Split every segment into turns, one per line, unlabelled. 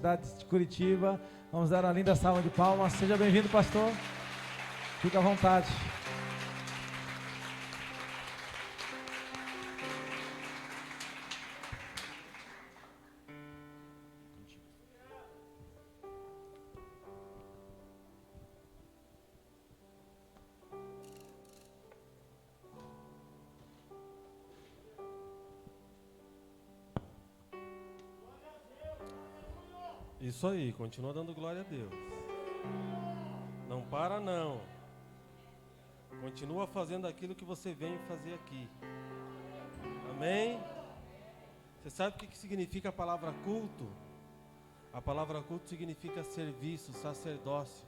cidade de Curitiba. Vamos dar uma linda salva de palmas. Seja bem-vindo, pastor. Fique à vontade.
Isso aí, continua dando glória a Deus. Não para não. Continua fazendo aquilo que você veio fazer aqui. Amém? Você sabe o que significa a palavra culto? A palavra culto significa serviço, sacerdócio.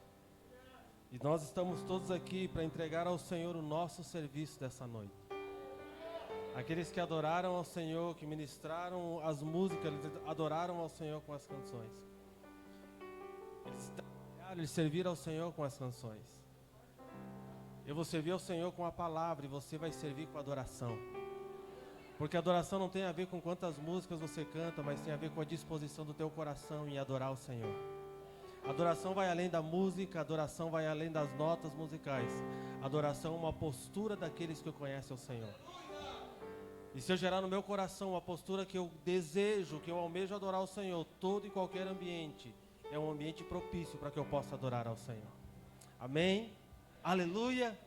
E nós estamos todos aqui para entregar ao Senhor o nosso serviço dessa noite. Aqueles que adoraram ao Senhor, que ministraram as músicas, eles adoraram ao Senhor com as canções. Eles serviram ao Senhor com as canções. Eu vou servir ao Senhor com a palavra e você vai servir com a adoração. Porque a adoração não tem a ver com quantas músicas você canta, mas tem a ver com a disposição do teu coração em adorar o Senhor. A adoração vai além da música, a adoração vai além das notas musicais. A adoração é uma postura daqueles que conhecem o Senhor. E se eu gerar no meu coração uma postura que eu desejo, que eu almejo adorar o Senhor, todo e qualquer ambiente, é um ambiente propício para que eu possa adorar ao Senhor. Amém? Aleluia!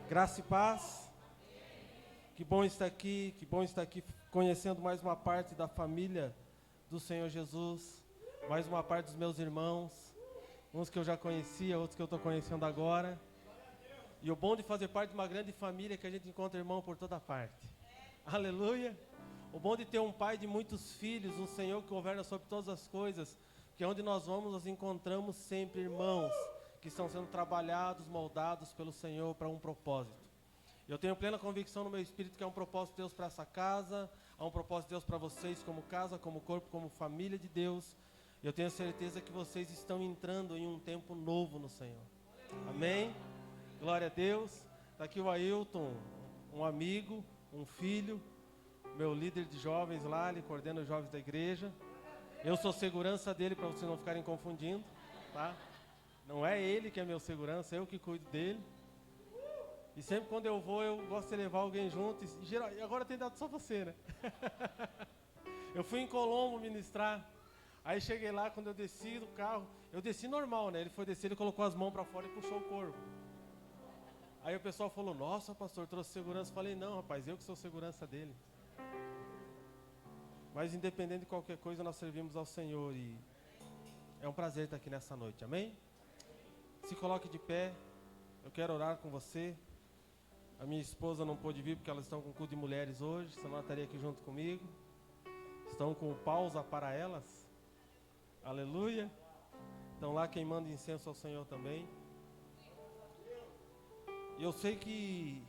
Graça e paz. Que bom estar aqui conhecendo mais uma parte da família do Senhor Jesus, mais uma parte dos meus irmãos, uns que eu já conhecia, outros que eu estou conhecendo agora. E o bom de fazer parte de uma grande família é que a gente encontra irmão por toda parte. Aleluia! O bom de ter um pai de muitos filhos, um Senhor que governa sobre todas as coisas, que onde nós vamos, nós encontramos sempre irmãos que estão sendo trabalhados, moldados pelo Senhor para um propósito. Eu tenho plena convicção no meu espírito que há um propósito de Deus para essa casa, há um propósito de Deus para vocês como casa, como corpo, como família de Deus. Eu tenho certeza que vocês estão entrando em um tempo novo no Senhor. Amém? Glória a Deus. Está aqui o Ailton, um amigo, um filho, meu líder de jovens lá, ele coordena os jovens da igreja. Eu sou segurança dele, para vocês não ficarem confundindo, tá? Não é ele que é meu segurança, eu que cuido dele. E sempre quando eu vou, eu gosto de levar alguém junto. E agora tem dado só você, né? Eu fui em Colombo ministrar. Aí cheguei lá, quando eu desci do carro, eu desci normal, né? Ele foi descer, ele colocou as mãos para fora e puxou o corpo. Aí o pessoal falou, nossa, pastor, trouxe segurança. Eu falei, não, rapaz, eu que sou segurança dele. Mas independente de qualquer coisa, nós servimos ao Senhor e é um prazer estar aqui nessa noite, amém? Se coloque de pé, eu quero orar com você. A minha esposa não pôde vir porque elas estão com culto de mulheres hoje, senão ela estaria aqui junto comigo. Estão com pausa para elas, aleluia. Estão lá queimando incenso ao Senhor também. E eu sei que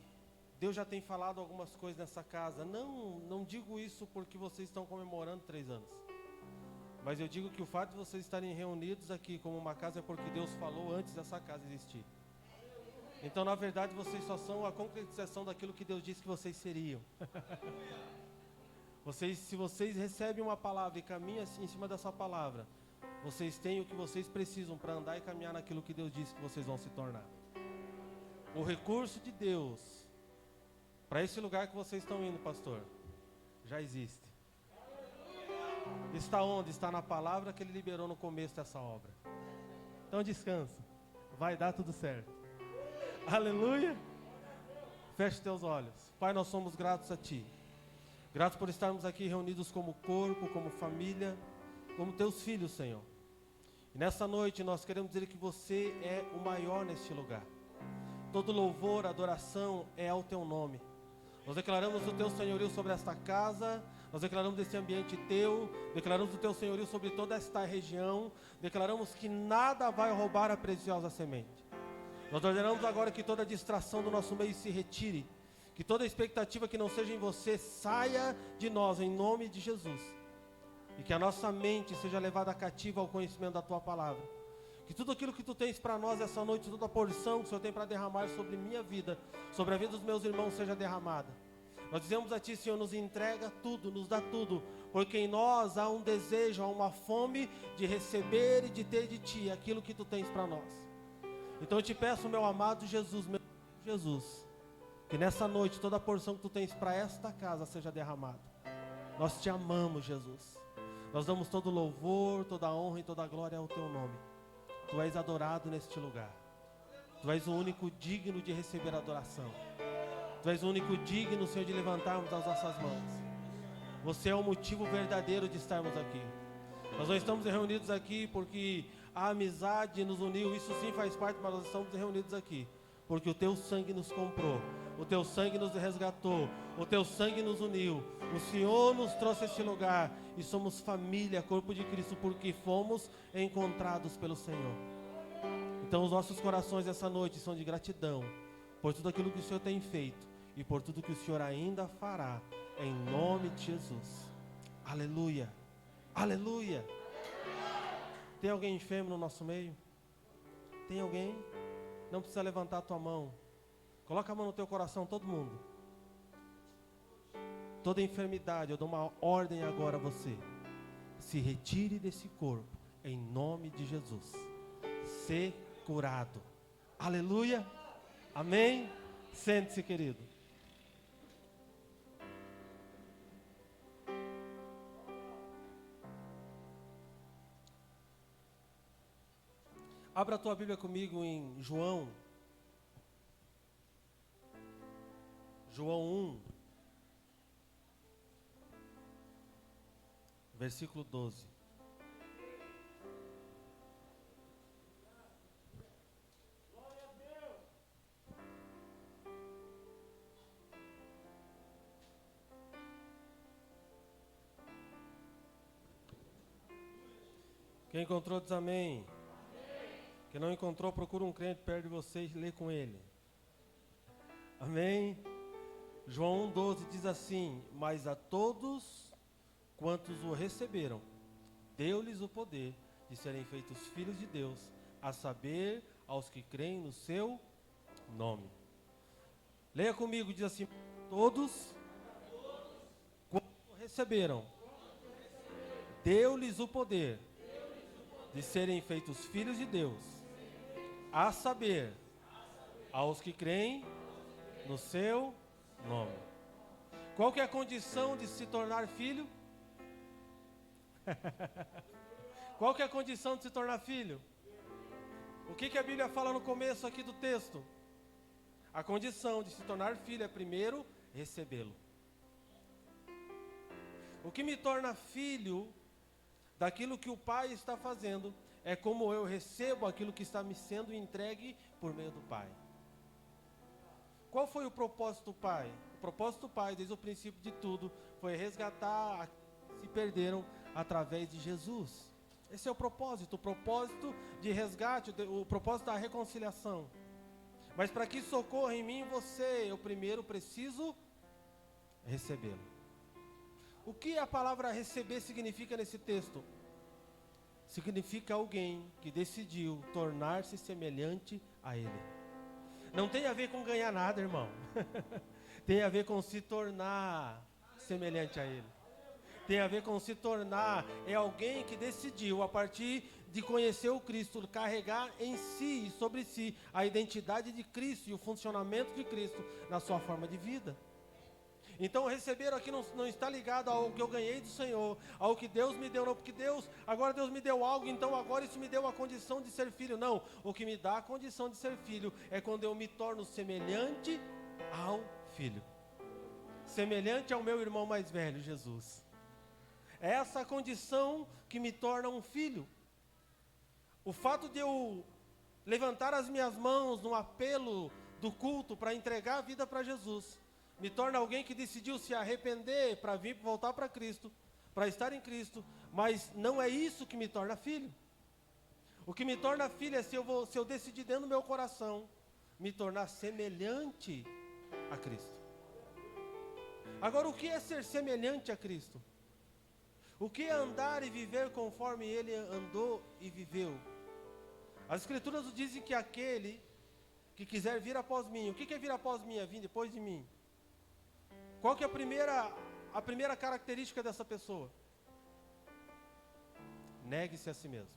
Deus já tem falado algumas coisas nessa casa. Não digo isso porque vocês estão comemorando 3 anos. Mas eu digo que o fato de vocês estarem reunidos aqui como uma casa é porque Deus falou antes dessa casa existir. Então, na verdade, vocês só são a concretização daquilo que Deus disse que vocês seriam. Se vocês recebem uma palavra e caminham em cima dessa palavra, vocês têm o que vocês precisam para andar e caminhar naquilo que Deus disse que vocês vão se tornar. O recurso de Deus para esse lugar que vocês estão indo, pastor, já existe. Está onde? Está na palavra que Ele liberou no começo dessa obra. Então descansa, vai dar tudo certo. Aleluia. Feche teus olhos. Pai, nós somos gratos a Ti. Gratos por estarmos aqui reunidos como corpo, como família, como Teus filhos, Senhor. E nessa noite nós queremos dizer que Você é o maior neste lugar. Todo louvor, adoração é ao Teu nome. Nós declaramos o Teu senhorio sobre esta casa, nós declaramos esse ambiente Teu, declaramos o Teu senhorio sobre toda esta região, declaramos que nada vai roubar a preciosa semente. Nós ordenamos agora que toda distração do nosso meio se retire, que toda expectativa que não seja em Você saia de nós, em nome de Jesus. E que a nossa mente seja levada cativa ao conhecimento da Tua palavra. Que tudo aquilo que Tu tens para nós essa noite, toda a porção que o Senhor tem para derramar sobre minha vida, sobre a vida dos meus irmãos, seja derramada. Nós dizemos a Ti, Senhor, nos entrega tudo, nos dá tudo, porque em nós há um desejo, há uma fome de receber e de ter de Ti aquilo que Tu tens para nós. Então eu te peço, meu amado Jesus, meu Jesus, que nessa noite toda a porção que Tu tens para esta casa seja derramada. Nós Te amamos, Jesus. Nós damos todo louvor, toda honra e toda glória ao Teu nome. Tu és adorado neste lugar. Tu és o único digno de receber adoração. Tu és o único digno, Senhor, de levantarmos as nossas mãos. Você é o motivo verdadeiro de estarmos aqui. Nós não estamos reunidos aqui porque a amizade nos uniu, isso sim faz parte, mas nós estamos reunidos aqui porque o Teu sangue nos comprou, o Teu sangue nos resgatou, o Teu sangue nos uniu. O Senhor nos trouxe a esse lugar e somos família, corpo de Cristo, porque fomos encontrados pelo Senhor. Então os nossos corações essa noite são de gratidão por tudo aquilo que o Senhor tem feito e por tudo que o Senhor ainda fará, em nome de Jesus. Aleluia, aleluia. Tem alguém enfermo no nosso meio? Tem alguém? Não precisa levantar a tua mão. Coloca a mão no teu coração, todo mundo. Toda enfermidade, eu dou uma ordem agora a você. Se retire desse corpo, em nome de Jesus. Ser curado. Aleluia. Amém. Sente-se, querido. Abra a tua Bíblia comigo em João 1, versículo 12. Quem encontrou diz amém. Quem não encontrou, procura um crente perto de vocês e lê com ele. Amém? João 1,12 diz assim: mas a todos quantos o receberam, deu-lhes o poder de serem feitos filhos de Deus, a saber, aos que creem no seu nome. Leia comigo, diz assim: todos quantos o receberam, deu-lhes o poder de serem feitos filhos de Deus, a saber, aos que creem no seu nome. Qual que é a condição de se tornar filho? Qual que é a condição de se tornar filho? O que a Bíblia fala no começo aqui do texto? A condição de se tornar filho é primeiro recebê-lo. O que me torna filho daquilo que o Pai está fazendo é como eu recebo aquilo que está me sendo entregue por meio do Pai. Qual foi o propósito do Pai? O propósito do Pai, desde o princípio de tudo, foi resgatar aqueles que se perderam através de Jesus. Esse é o propósito de resgate, o propósito da reconciliação. Mas para que isso ocorra em mim e você, eu primeiro preciso recebê-lo. O que a palavra receber significa nesse texto? Significa alguém que decidiu tornar-se semelhante a Ele. Não tem a ver com ganhar nada, irmão. Tem a ver com se tornar semelhante a Ele. Tem a ver com se tornar, é alguém que decidiu, a partir de conhecer o Cristo, carregar em si e sobre si a identidade de Cristo e o funcionamento de Cristo na sua forma de vida. Então receber aqui não está ligado ao que eu ganhei do Senhor, ao que Deus me deu, não, porque agora Deus me deu algo, então agora isso me deu a condição de ser filho. Não, o que me dá a condição de ser filho é quando eu me torno semelhante ao Filho. Semelhante ao meu irmão mais velho, Jesus. É essa a condição que me torna um filho. O fato de eu levantar as minhas mãos no apelo do culto para entregar a vida para Jesus, me torna alguém que decidiu se arrepender para vir voltar para Cristo, para estar em Cristo, mas não é isso que me torna filho. O que me torna filho é se eu decidir dentro do meu coração me tornar semelhante a Cristo. Agora, o que é ser semelhante a Cristo? O que é andar e viver conforme Ele andou e viveu? As Escrituras nos dizem que aquele que quiser vir após mim, o que é vir após mim? É vir depois de mim. Qual que é a primeira característica dessa pessoa? Negue-se a si mesmo.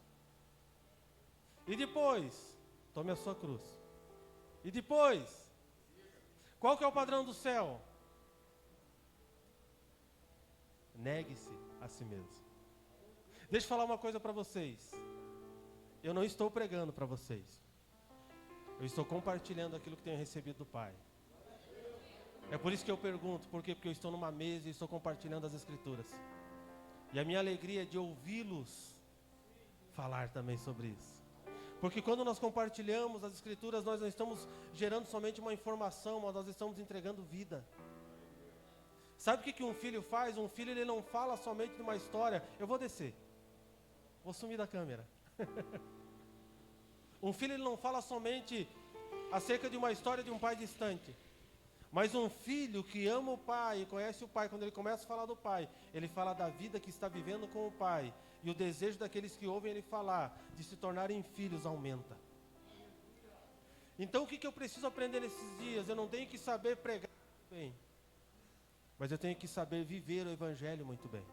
E depois, tome a sua cruz. E depois, qual que é o padrão do céu? Negue-se a si mesmo. Deixa eu falar uma coisa para vocês. Eu não estou pregando para vocês. Eu estou compartilhando aquilo que tenho recebido do Pai. É por isso que eu pergunto, por quê? Porque eu estou numa mesa e estou compartilhando as Escrituras. E a minha alegria é de ouvi-los falar também sobre isso. Porque quando nós compartilhamos as Escrituras, nós não estamos gerando somente uma informação, mas nós estamos entregando vida. Sabe o que um filho faz? Um filho, ele não fala somente de uma história. Eu vou descer. Vou sumir da câmera. Um filho, ele não fala somente acerca de uma história de um pai distante. Mas um filho que ama o pai e conhece o pai, quando ele começa a falar do pai, ele fala da vida que está vivendo com o pai. E o desejo daqueles que ouvem ele falar, de se tornarem filhos, aumenta. Então o que eu preciso aprender nesses dias? Eu não tenho que saber pregar bem, mas eu tenho que saber viver o Evangelho muito bem.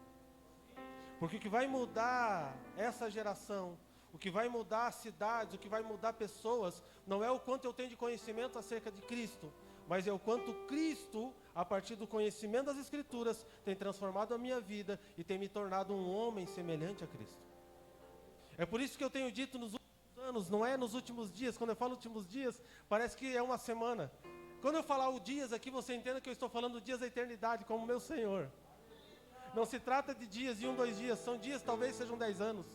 Porque o que vai mudar essa geração, o que vai mudar cidades, o que vai mudar pessoas, não é o quanto eu tenho de conhecimento acerca de Cristo, mas é o quanto Cristo, a partir do conhecimento das Escrituras, tem transformado a minha vida e tem me tornado um homem semelhante a Cristo. É por isso que eu tenho dito nos últimos anos, não é nos últimos dias. Quando eu falo últimos dias, parece que é uma semana. Quando eu falar o dias aqui, você entenda que eu estou falando dias da eternidade, como meu Senhor. Não se trata de dias, de 1, 2 dias, são dias, talvez sejam 10 anos.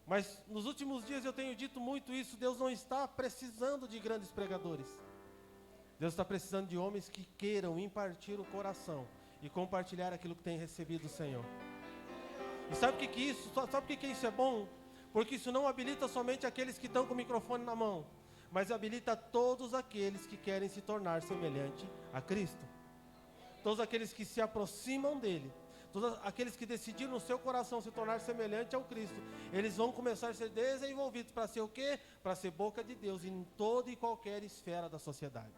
Mas nos últimos dias eu tenho dito muito isso. Deus não está precisando de grandes pregadores. Deus está precisando de homens que queiram impartir o coração e compartilhar aquilo que tem recebido do Senhor. E sabe o que isso? Sabe o que isso é bom? Porque isso não habilita somente aqueles que estão com o microfone na mão, mas habilita todos aqueles que querem se tornar semelhante a Cristo. Todos aqueles que se aproximam dele, todos aqueles que decidiram no seu coração se tornar semelhante ao Cristo, eles vão começar a ser desenvolvidos para ser o quê? Para ser boca de Deus em toda e qualquer esfera da sociedade.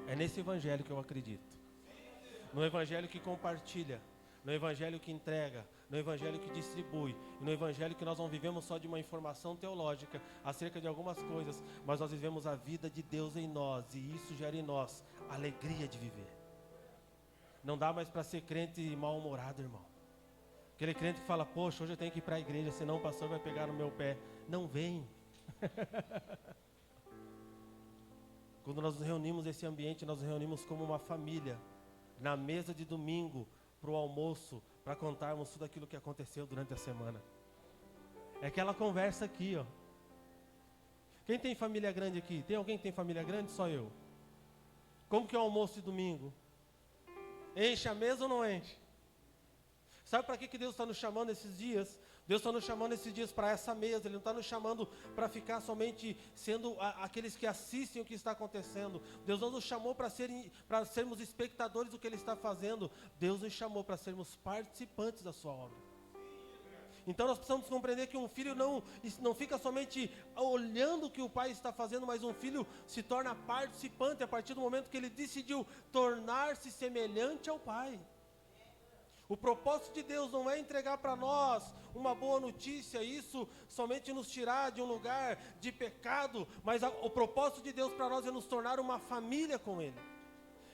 É nesse evangelho que eu acredito. No evangelho que compartilha, no evangelho que entrega, no evangelho que distribui, no evangelho que nós não vivemos só de uma informação teológica acerca de algumas coisas, mas nós vivemos a vida de Deus em nós, e isso gera em nós alegria de viver. Não dá mais para ser crente mal-humorado, irmão. Aquele crente que fala, poxa, hoje eu tenho que ir para a igreja, senão o pastor vai pegar no meu pé. Não vem. Quando nós nos reunimos nesse ambiente, nós nos reunimos como uma família, na mesa de domingo, para o almoço, para contarmos tudo aquilo que aconteceu durante a semana. É aquela conversa aqui, ó. Quem tem família grande aqui? Tem alguém que tem família grande? Só eu. Como que é o almoço de domingo? Enche a mesa ou não enche? Sabe para que Deus está nos chamando esses dias? Deus está nos chamando esses dias para essa mesa. Ele não está nos chamando para ficar somente sendo aqueles que assistem o que está acontecendo. Deus não nos chamou para sermos espectadores do que Ele está fazendo. Deus nos chamou para sermos participantes da sua obra. Então nós precisamos compreender que um filho não fica somente olhando o que o pai está fazendo, mas um filho se torna participante a partir do momento que ele decidiu tornar-se semelhante ao pai. O propósito de Deus não é entregar para nós uma boa notícia, isso somente nos tirar de um lugar de pecado, mas o propósito de Deus para nós é nos tornar uma família com Ele.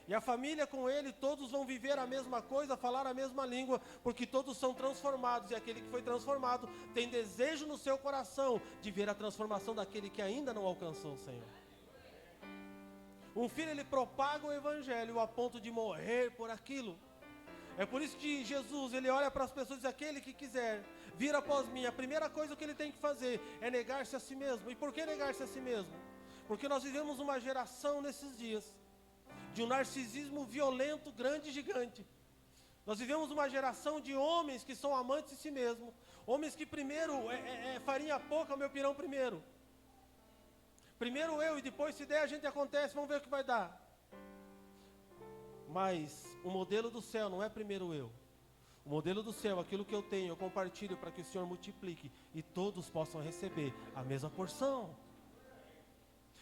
E a família com Ele, todos vão viver a mesma coisa, falar a mesma língua, porque todos são transformados, e aquele que foi transformado tem desejo no seu coração de ver a transformação daquele que ainda não alcançou o Senhor. Um filho, ele propaga o Evangelho a ponto de morrer por aquilo. É por isso que Jesus, ele olha para as pessoas e diz, aquele que quiser vir após mim, a primeira coisa que ele tem que fazer é negar-se a si mesmo. E por que negar-se a si mesmo? Porque nós vivemos uma geração nesses dias de um narcisismo violento, grande e gigante. Nós vivemos uma geração de homens que são amantes de si mesmo. Homens que primeiro farinha pouca, meu pirão primeiro. Primeiro eu e depois se der a gente acontece, vamos ver o que vai dar. Mas o modelo do céu não é primeiro eu. O modelo do céu, aquilo que eu tenho, eu compartilho para que o Senhor multiplique e todos possam receber a mesma porção.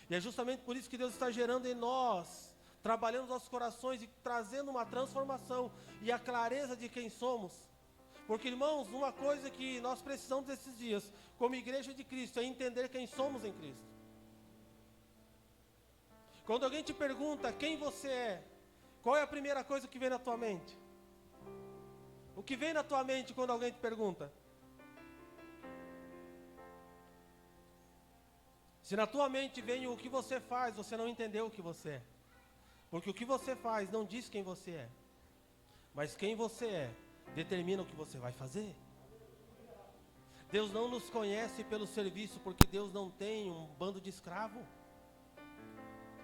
E é justamente por isso que Deus está gerando em nós trabalhando nos nossos corações e trazendo uma transformação e a clareza de quem somos. Porque, irmãos, uma coisa que nós precisamos desses dias, como igreja de Cristo, é entender quem somos em Cristo. Quando alguém te pergunta quem você é, qual é a primeira coisa que vem na tua mente? O que vem na tua mente quando alguém te pergunta? Se na tua mente vem o que você faz, você não entendeu o que você é. Porque o que você faz não diz quem você é. Mas quem você é, determina o que você vai fazer. Deus não nos conhece pelo serviço, porque Deus não tem um bando de escravo.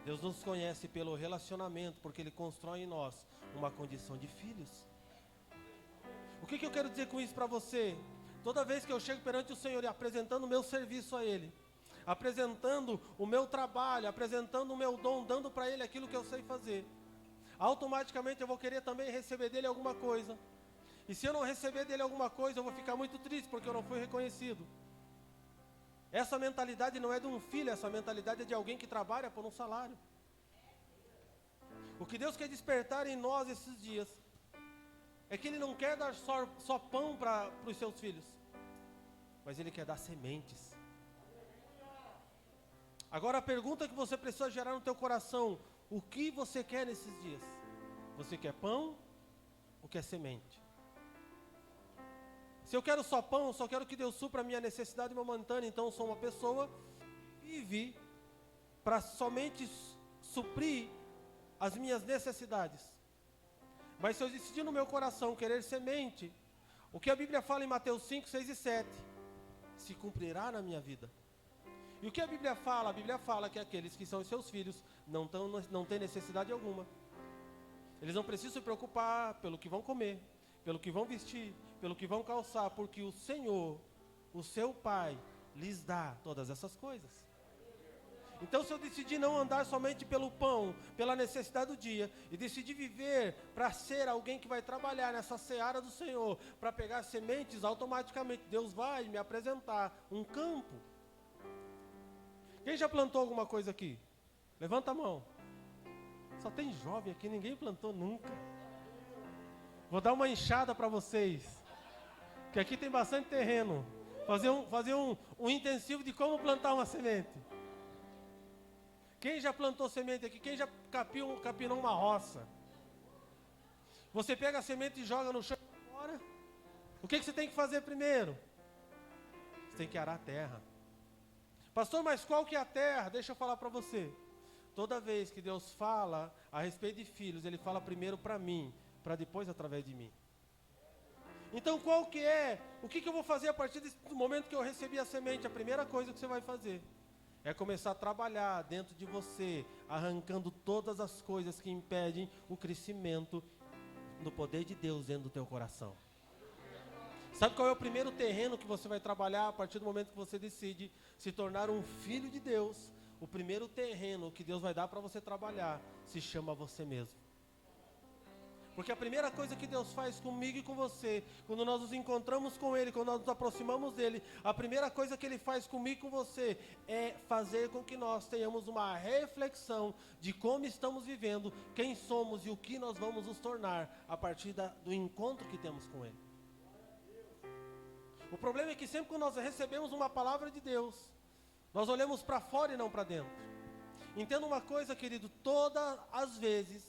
Deus nos conhece pelo relacionamento, porque Ele constrói em nós uma condição de filhos. O que eu quero dizer com isso para você? Toda vez que eu chego perante o Senhor e apresentando o meu serviço a Ele, apresentando o meu trabalho, apresentando o meu dom, dando para Ele aquilo que eu sei fazer, automaticamente eu vou querer também receber dEle alguma coisa. E se eu não receber dEle alguma coisa, eu vou ficar muito triste, porque eu não fui reconhecido. Essa mentalidade não é de um filho, essa mentalidade é de alguém que trabalha por um salário. O que Deus quer despertar em nós esses dias é que Ele não quer dar só pão para os seus filhos, mas Ele quer dar sementes. Agora a pergunta que você precisa gerar no teu coração: o que você quer nesses dias? Você quer pão ou quer semente? Se eu quero só pão, eu só quero que Deus supra a minha necessidade momentânea. Então eu sou uma pessoa que vive para somente suprir as minhas necessidades. Mas se eu decidir no meu coração querer semente, o que a Bíblia fala em Mateus 5, 6 e 7 se cumprirá na minha vida. E o que a Bíblia fala? A Bíblia fala que aqueles que são os seus filhos não têm necessidade alguma. Eles não precisam se preocupar pelo que vão comer, pelo que vão vestir, pelo que vão calçar, porque o Senhor, o seu Pai, lhes dá todas essas coisas. Então, se eu decidir não andar somente pelo pão, pela necessidade do dia, e decidir viver para ser alguém que vai trabalhar nessa seara do Senhor, para pegar sementes, automaticamente Deus vai me apresentar um campo. Quem já plantou alguma coisa aqui? Levanta a mão. Só tem jovem aqui, ninguém plantou nunca. Vou dar uma enxada para vocês, que aqui tem bastante terreno. Fazer um intensivo de como plantar uma semente. Quem já plantou semente aqui? Quem já capinou uma roça? Você pega a semente e joga no chão e fora. O que você tem que fazer primeiro? Você tem que arar a terra. Pastor, mas qual que é a terra? Deixa eu falar para você. Toda vez que Deus fala a respeito de filhos, Ele fala primeiro para mim, para depois através de mim. Então qual que é? O que eu vou fazer a partir do momento que eu recebi a semente? A primeira coisa que você vai fazer é começar a trabalhar dentro de você, arrancando todas as coisas que impedem o crescimento do poder de Deus dentro do teu coração. Sabe qual é o primeiro terreno que você vai trabalhar a partir do momento que você decide se tornar um filho de Deus? O primeiro terreno que Deus vai dar para você trabalhar se chama você mesmo. Porque a primeira coisa que Deus faz comigo e com você, quando nós nos encontramos com Ele, quando nós nos aproximamos dEle, a primeira coisa que Ele faz comigo e com você é fazer com que nós tenhamos uma reflexão de como estamos vivendo, quem somos e o que nós vamos nos tornar a partir do encontro que temos com Ele. O problema é que sempre que nós recebemos uma palavra de Deus, nós olhamos para fora e não para dentro. Entenda uma coisa, querido, todas as vezes,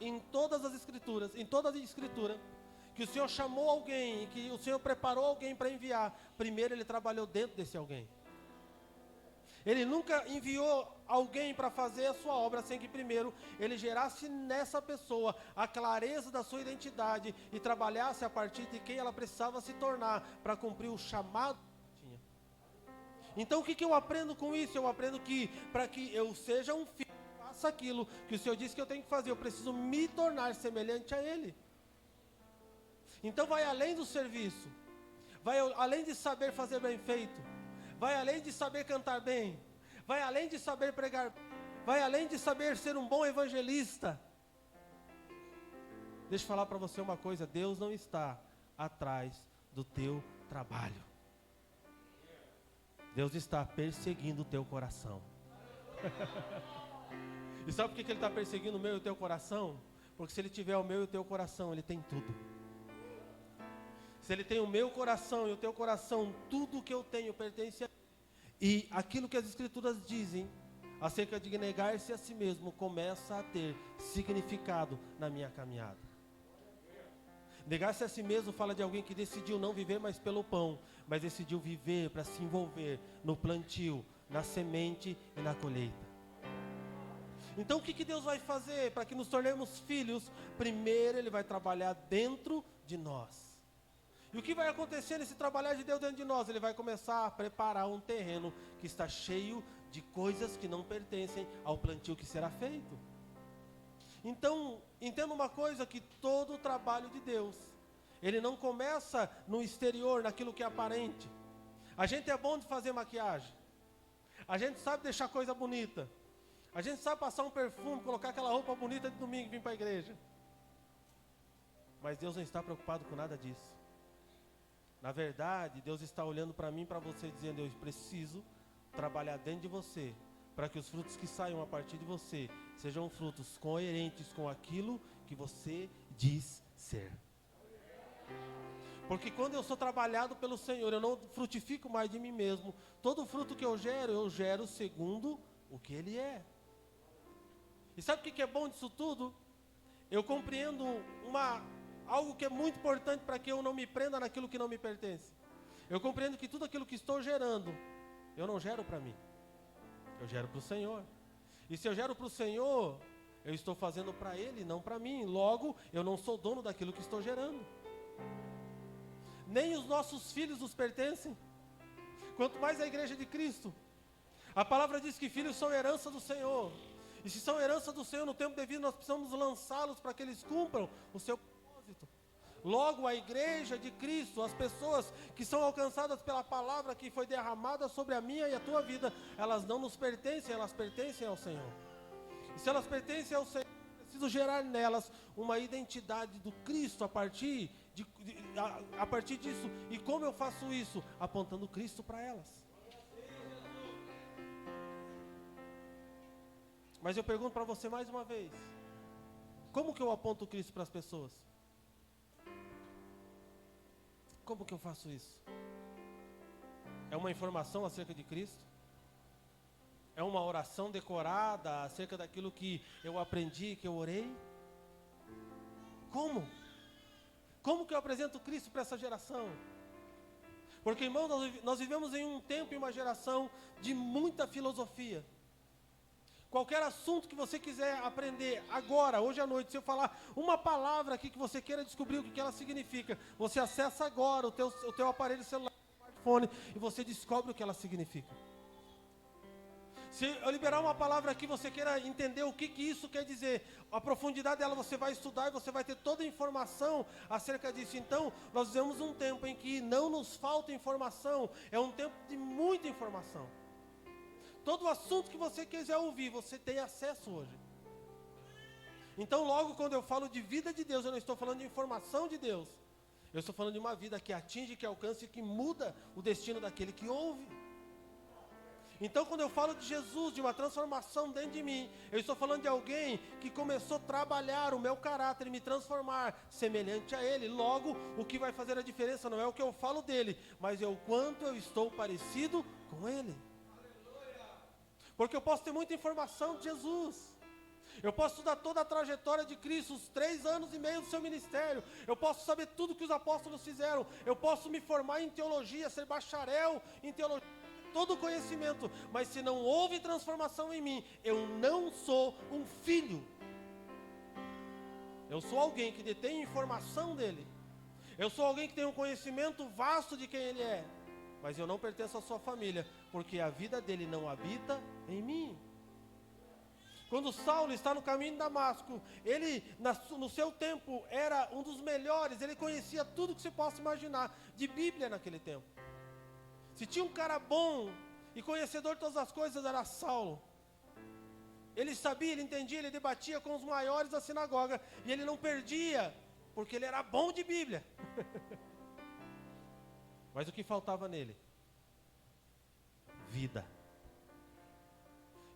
em toda a escritura, que o Senhor chamou alguém, que o Senhor preparou alguém para enviar, primeiro Ele trabalhou dentro desse alguém. Ele nunca enviou alguém para fazer a sua obra sem que primeiro Ele gerasse nessa pessoa a clareza da sua identidade e trabalhasse a partir de quem ela precisava se tornar para cumprir o chamado que tinha. Então o que eu aprendo com isso? Eu aprendo que para que eu seja um filho, faça aquilo que o Senhor disse que eu tenho que fazer, eu preciso me tornar semelhante a Ele. Então vai além do serviço, vai além de saber fazer bem feito, vai além de saber cantar bem, vai além de saber pregar, vai além de saber ser um bom evangelista. Deixa eu falar para você uma coisa, Deus não está atrás do teu trabalho. Deus está perseguindo o teu coração. E sabe por que ele está perseguindo o meu e o teu coração? Porque se ele tiver o meu e o teu coração, ele tem tudo. Se ele tem o meu coração e o teu coração, tudo que eu tenho pertence a ele. E aquilo que as Escrituras dizem acerca de negar-se a si mesmo começa a ter significado na minha caminhada. Negar-se a si mesmo fala de alguém que decidiu não viver mais pelo pão, mas decidiu viver para se envolver no plantio, na semente e na colheita. Então o que Deus vai fazer para que nos tornemos filhos? Primeiro Ele vai trabalhar dentro de nós. E o que vai acontecer nesse trabalhar de Deus dentro de nós? Ele vai começar a preparar um terreno que está cheio de coisas que não pertencem ao plantio que será feito. Então, entenda uma coisa, que todo o trabalho de Deus, ele não começa no exterior, naquilo que é aparente. A gente é bom de fazer maquiagem. A gente sabe deixar coisa bonita. A gente sabe passar um perfume, colocar aquela roupa bonita de domingo e vir para a igreja. Mas Deus não está preocupado com nada disso. Na verdade, Deus está olhando para mim e para você, dizendo: eu preciso trabalhar dentro de você, para que os frutos que saiam a partir de você sejam frutos coerentes com aquilo que você diz ser. Porque quando eu sou trabalhado pelo Senhor, eu não frutifico mais de mim mesmo. Todo fruto que eu gero segundo o que Ele é. E sabe o que é bom disso tudo? Eu compreendo algo que é muito importante para que eu não me prenda naquilo que não me pertence. Eu compreendo que tudo aquilo que estou gerando, eu não gero para mim. Eu gero para o Senhor. E se eu gero para o Senhor, eu estou fazendo para Ele, não para mim. Logo, eu não sou dono daquilo que estou gerando. Nem os nossos filhos nos pertencem. Quanto mais a igreja de Cristo. A palavra diz que filhos são herança do Senhor. E se são herança do Senhor, no tempo devido, nós precisamos lançá-los para que eles cumpram o seu propósito. Logo, a igreja de Cristo, as pessoas que são alcançadas pela palavra que foi derramada sobre a minha e a tua vida, elas não nos pertencem, elas pertencem ao Senhor. E se elas pertencem ao Senhor, eu preciso gerar nelas uma identidade do Cristo a partir disso. E como eu faço isso? Apontando Cristo para elas. Mas eu pergunto para você mais uma vez: como que eu aponto Cristo para as pessoas? Como que eu faço isso? É uma informação acerca de Cristo? É uma oração decorada acerca daquilo que eu aprendi, que eu orei? Como? Como que eu apresento Cristo para essa geração? Porque, irmãos, nós vivemos em um tempo e uma geração de muita filosofia. Qualquer assunto que você quiser aprender agora, hoje à noite, se eu falar uma palavra aqui que você queira descobrir o que ela significa, você acessa agora o teu aparelho celular, o smartphone, e você descobre o que ela significa. Se eu liberar uma palavra aqui, você queira entender o que isso quer dizer, a profundidade dela você vai estudar e você vai ter toda a informação acerca disso. Então, nós vivemos um tempo em que não nos falta informação, é um tempo de muita informação. Todo assunto que você quiser ouvir, você tem acesso hoje. Então, logo quando eu falo de vida de Deus, eu não estou falando de informação de Deus. Eu estou falando de uma vida que atinge, que alcança e que muda o destino daquele que ouve. Então, quando eu falo de Jesus, de uma transformação dentro de mim, eu estou falando de alguém que começou a trabalhar o meu caráter e me transformar semelhante a Ele. Logo, o que vai fazer a diferença não é o que eu falo dele, mas é o quanto eu estou parecido com Ele. Porque eu posso ter muita informação de Jesus. Eu posso estudar toda a trajetória de Cristo, os 3 anos e meio do seu ministério. Eu posso saber tudo que os apóstolos fizeram. Eu posso me formar em teologia, ser bacharel em teologia, todo o conhecimento. Mas se não houve transformação em mim, eu não sou um filho. Eu sou alguém que detém informação dele. Eu sou alguém que tem um conhecimento vasto de quem ele é. Mas eu não pertenço à sua família, porque a vida dele não habita em mim. Quando Saulo está no caminho de Damasco, ele, no seu tempo, era um dos melhores, ele conhecia tudo que você possa imaginar de Bíblia naquele tempo. Se tinha um cara bom e conhecedor de todas as coisas, era Saulo. Ele sabia, ele entendia, ele debatia com os maiores da sinagoga, e ele não perdia, porque ele era bom de Bíblia. Mas o que faltava nele? Vida.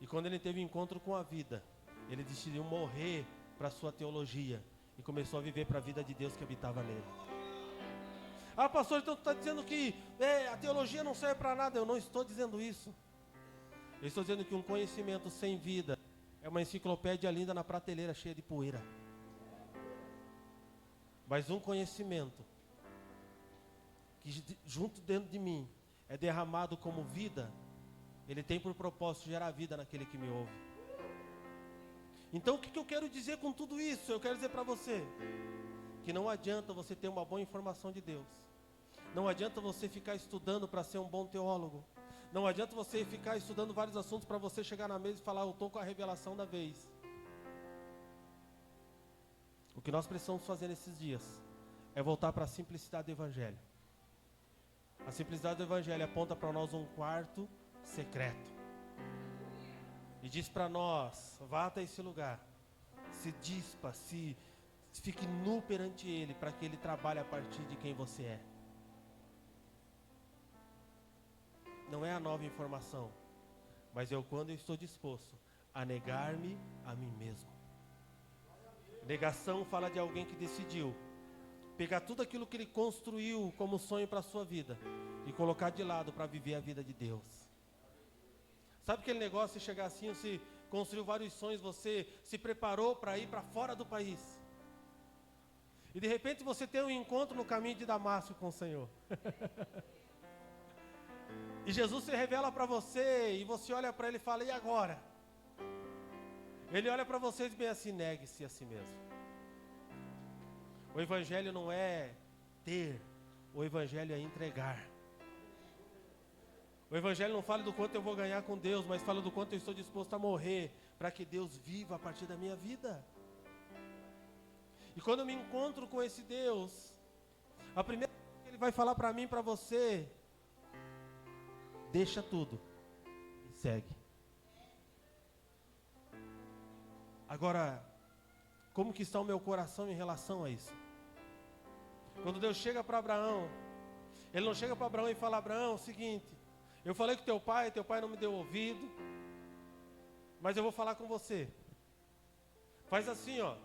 E quando ele teve encontro com a vida, ele decidiu morrer para a sua teologia e começou a viver para a vida de Deus que habitava nele. Ah, pastor, então tu está dizendo que a teologia não serve para nada. Eu não estou dizendo isso. Eu estou dizendo que um conhecimento sem vida é uma enciclopédia linda na prateleira cheia de poeira. Mas um conhecimento que junto dentro de mim é derramado como vida, ele tem por propósito gerar vida naquele que me ouve. Então o que eu quero dizer com tudo isso? Eu quero dizer para você que não adianta você ter uma boa informação de Deus. Não adianta você ficar estudando para ser um bom teólogo. Não adianta você ficar estudando vários assuntos para você chegar na mesa e falar, eu estou com a revelação da vez. O que nós precisamos fazer nesses dias é voltar para a simplicidade do Evangelho. A simplicidade do Evangelho aponta para nós um quarto secreto. E diz para nós, vá até esse lugar, se dispa, se fique nu perante Ele, para que Ele trabalhe a partir de quem você é. Não é a nova informação, mas é o quando eu estou disposto a negar-me a mim mesmo. Negação fala de alguém que decidiu pegar tudo aquilo que ele construiu como sonho para a sua vida e colocar de lado para viver a vida de Deus. Sabe aquele negócio de chegar assim, você construiu vários sonhos, você se preparou para ir para fora do país. E de repente você tem um encontro no caminho de Damasco com o Senhor. E Jesus se revela para você, e você olha para Ele e fala, e agora? Ele olha para você e diz bem assim, negue-se a si mesmo. O Evangelho não é ter, o Evangelho é entregar. O Evangelho não fala do quanto eu vou ganhar com Deus, mas fala do quanto eu estou disposto a morrer, para que Deus viva a partir da minha vida. E quando eu me encontro com esse Deus, a primeira coisa que Ele vai falar para mim e para você, deixa tudo e segue. Agora, como que está o meu coração em relação a isso? Quando Deus chega para Abraão, Ele não chega para Abraão e fala, Abraão, é o seguinte, eu falei com teu pai não me deu ouvido, mas eu vou falar com você. Faz assim, ó,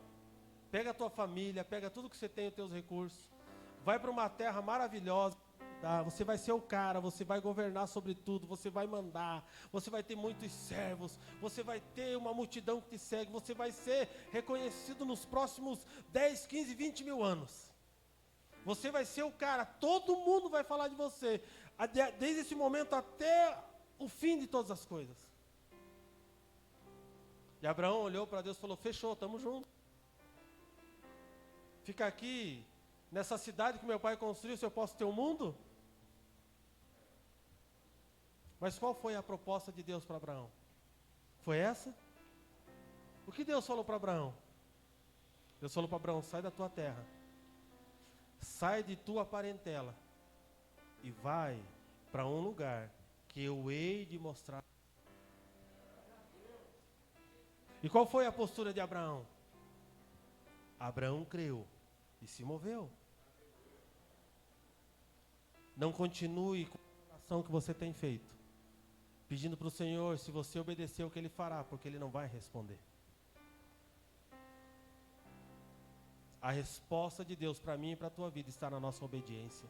pega a tua família, pega tudo que você tem, os teus recursos, vai para uma terra maravilhosa, tá? Você vai ser o cara, você vai governar sobre tudo, você vai mandar, você vai ter muitos servos, você vai ter uma multidão que te segue, você vai ser reconhecido nos próximos 10, 15, 20 mil anos. Você vai ser o cara, todo mundo vai falar de você, desde esse momento até o fim de todas as coisas. E Abraão olhou para Deus e falou, fechou, estamos juntos. Fica aqui, nessa cidade que meu pai construiu, se eu posso ter um mundo? Mas qual foi a proposta de Deus para Abraão? Foi essa? O que Deus falou para Abraão? Deus falou para Abraão, sai da tua terra, sai de tua parentela e vai para um lugar que eu hei de mostrar. E qual foi a postura de Abraão? Abraão creu e se moveu. Não continue com a oração que você tem feito, pedindo para o Senhor, se você obedecer o que Ele fará, porque Ele não vai responder. A resposta de Deus para mim e para a tua vida está na nossa obediência.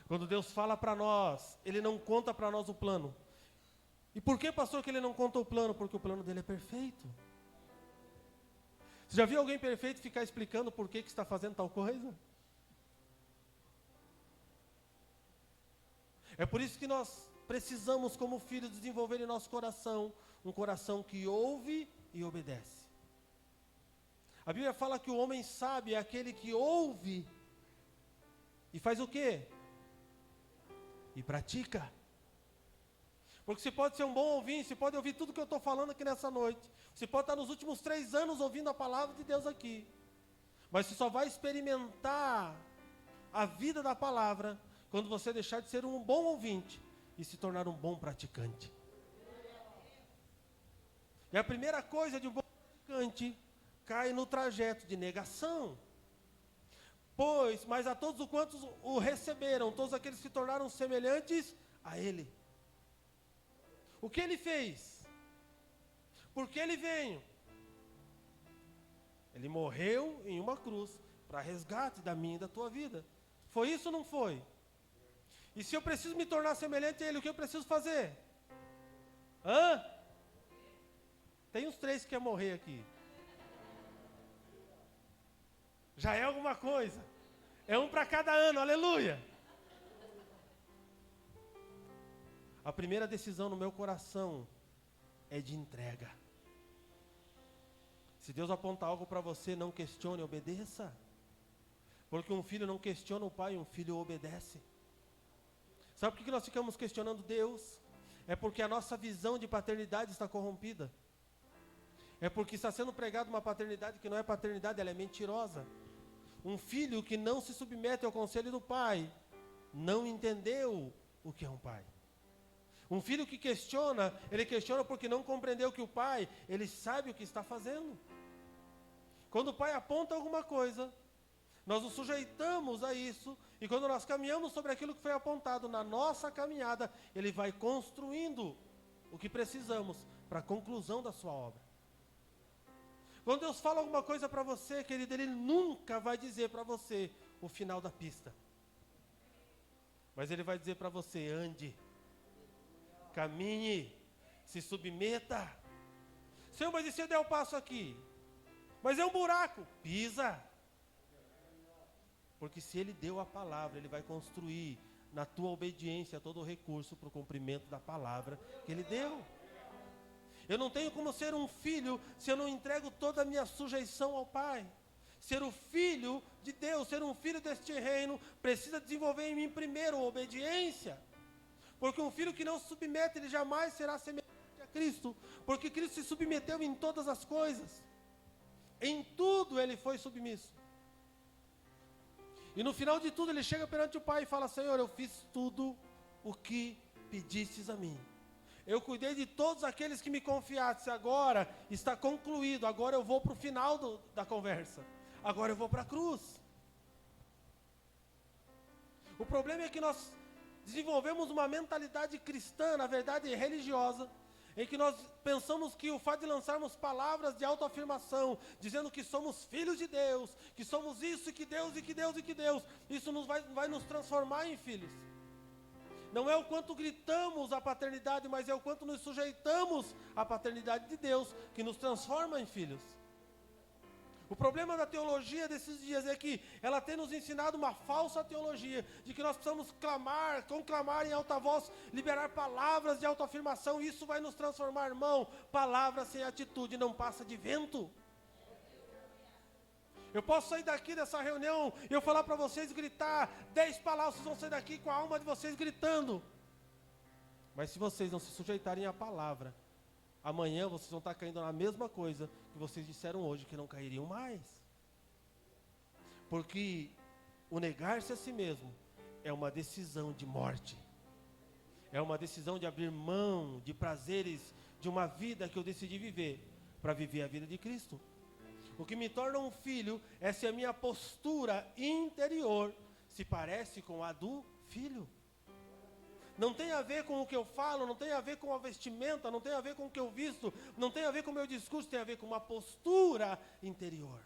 Quando Deus fala para nós, Ele não conta para nós o plano. E por que, pastor, que Ele não conta o plano? Porque o plano dele é perfeito. Você já viu alguém perfeito ficar explicando por que está fazendo tal coisa? É por isso que nós precisamos, como filhos, desenvolver em nosso coração um coração que ouve e obedece. A Bíblia fala que o homem sábio é aquele que ouve e faz o quê? E pratica. Porque você pode ser um bom ouvinte, você pode ouvir tudo que eu estou falando aqui nessa noite. Você pode estar nos últimos 3 anos ouvindo a palavra de Deus aqui. Mas você só vai experimentar a vida da palavra quando você deixar de ser um bom ouvinte e se tornar um bom praticante. E a primeira coisa de um bom praticante cai no trajeto de negação. Mas a todos quantos o receberam, todos aqueles que se tornaram semelhantes a Ele. O que Ele fez? Por que ele veio? Ele morreu em uma cruz para resgate da minha e da tua vida. Foi isso ou não foi? E se eu preciso me tornar semelhante a ele, o que eu preciso fazer? Tem uns 3 que querem morrer aqui. Já é alguma coisa. É um para cada ano, aleluia. A primeira decisão no meu coração é de entrega. Se Deus apontar algo para você, não questione, obedeça. Porque um filho não questiona o pai, um filho obedece. Sabe por que nós ficamos questionando Deus? É porque a nossa visão de paternidade está corrompida. É porque está sendo pregada uma paternidade que não é paternidade, ela é mentirosa. Um filho que não se submete ao conselho do pai, não entendeu o que é um pai. Um filho que questiona, ele questiona porque não compreendeu que o pai, ele sabe o que está fazendo. Quando o pai aponta alguma coisa, nós nos sujeitamos a isso, e quando nós caminhamos sobre aquilo que foi apontado na nossa caminhada, ele vai construindo o que precisamos para a conclusão da sua obra. Quando Deus fala alguma coisa para você, querido, Ele nunca vai dizer para você o final da pista. Mas Ele vai dizer para você, ande, caminhe, se submeta. Senhor, mas e se eu der o passo aqui? Mas é um buraco, pisa. Porque se Ele deu a palavra, Ele vai construir na tua obediência todo o recurso para o cumprimento da palavra que Ele deu. Eu não tenho como ser um filho se eu não entrego toda a minha sujeição ao Pai. Ser o filho de Deus, ser um filho deste reino, precisa desenvolver em mim primeiro a obediência. Porque um filho que não se submete, ele jamais será semelhante a Cristo. Porque Cristo se submeteu em todas as coisas. Em tudo ele foi submisso. E no final de tudo ele chega perante o Pai e fala, Senhor, eu fiz tudo o que pedistes a mim. Eu cuidei de todos aqueles que me confiaste, agora está concluído, agora eu vou para o final da conversa. Agora eu vou para a cruz. O problema é que nós desenvolvemos uma mentalidade cristã, na verdade religiosa, em que nós pensamos que o fato de lançarmos palavras de autoafirmação, dizendo que somos filhos de Deus, que somos isso, e que Deus, e que Deus, e que Deus, isso vai nos transformar em filhos. Não é o quanto gritamos a paternidade, mas é o quanto nos sujeitamos à paternidade de Deus, que nos transforma em filhos. O problema da teologia desses dias é que ela tem nos ensinado uma falsa teologia, de que nós precisamos clamar, conclamar em alta voz, liberar palavras de autoafirmação, e isso vai nos transformar, irmão. Palavras sem atitude não passa de vento. Eu posso sair daqui dessa reunião e eu falar para vocês gritar 10 palavras, vocês vão sair daqui com a alma de vocês gritando. Mas se vocês não se sujeitarem à palavra, amanhã vocês vão estar caindo na mesma coisa que vocês disseram hoje, que não cairiam mais. Porque o negar-se a si mesmo é uma decisão de morte. É uma decisão de abrir mão de prazeres de uma vida que eu decidi viver, para viver a vida de Cristo. O que me torna um filho é se a minha postura interior se parece com a do filho. Não tem a ver com o que eu falo, não tem a ver com a vestimenta, não tem a ver com o que eu visto, não tem a ver com o meu discurso, tem a ver com uma postura interior.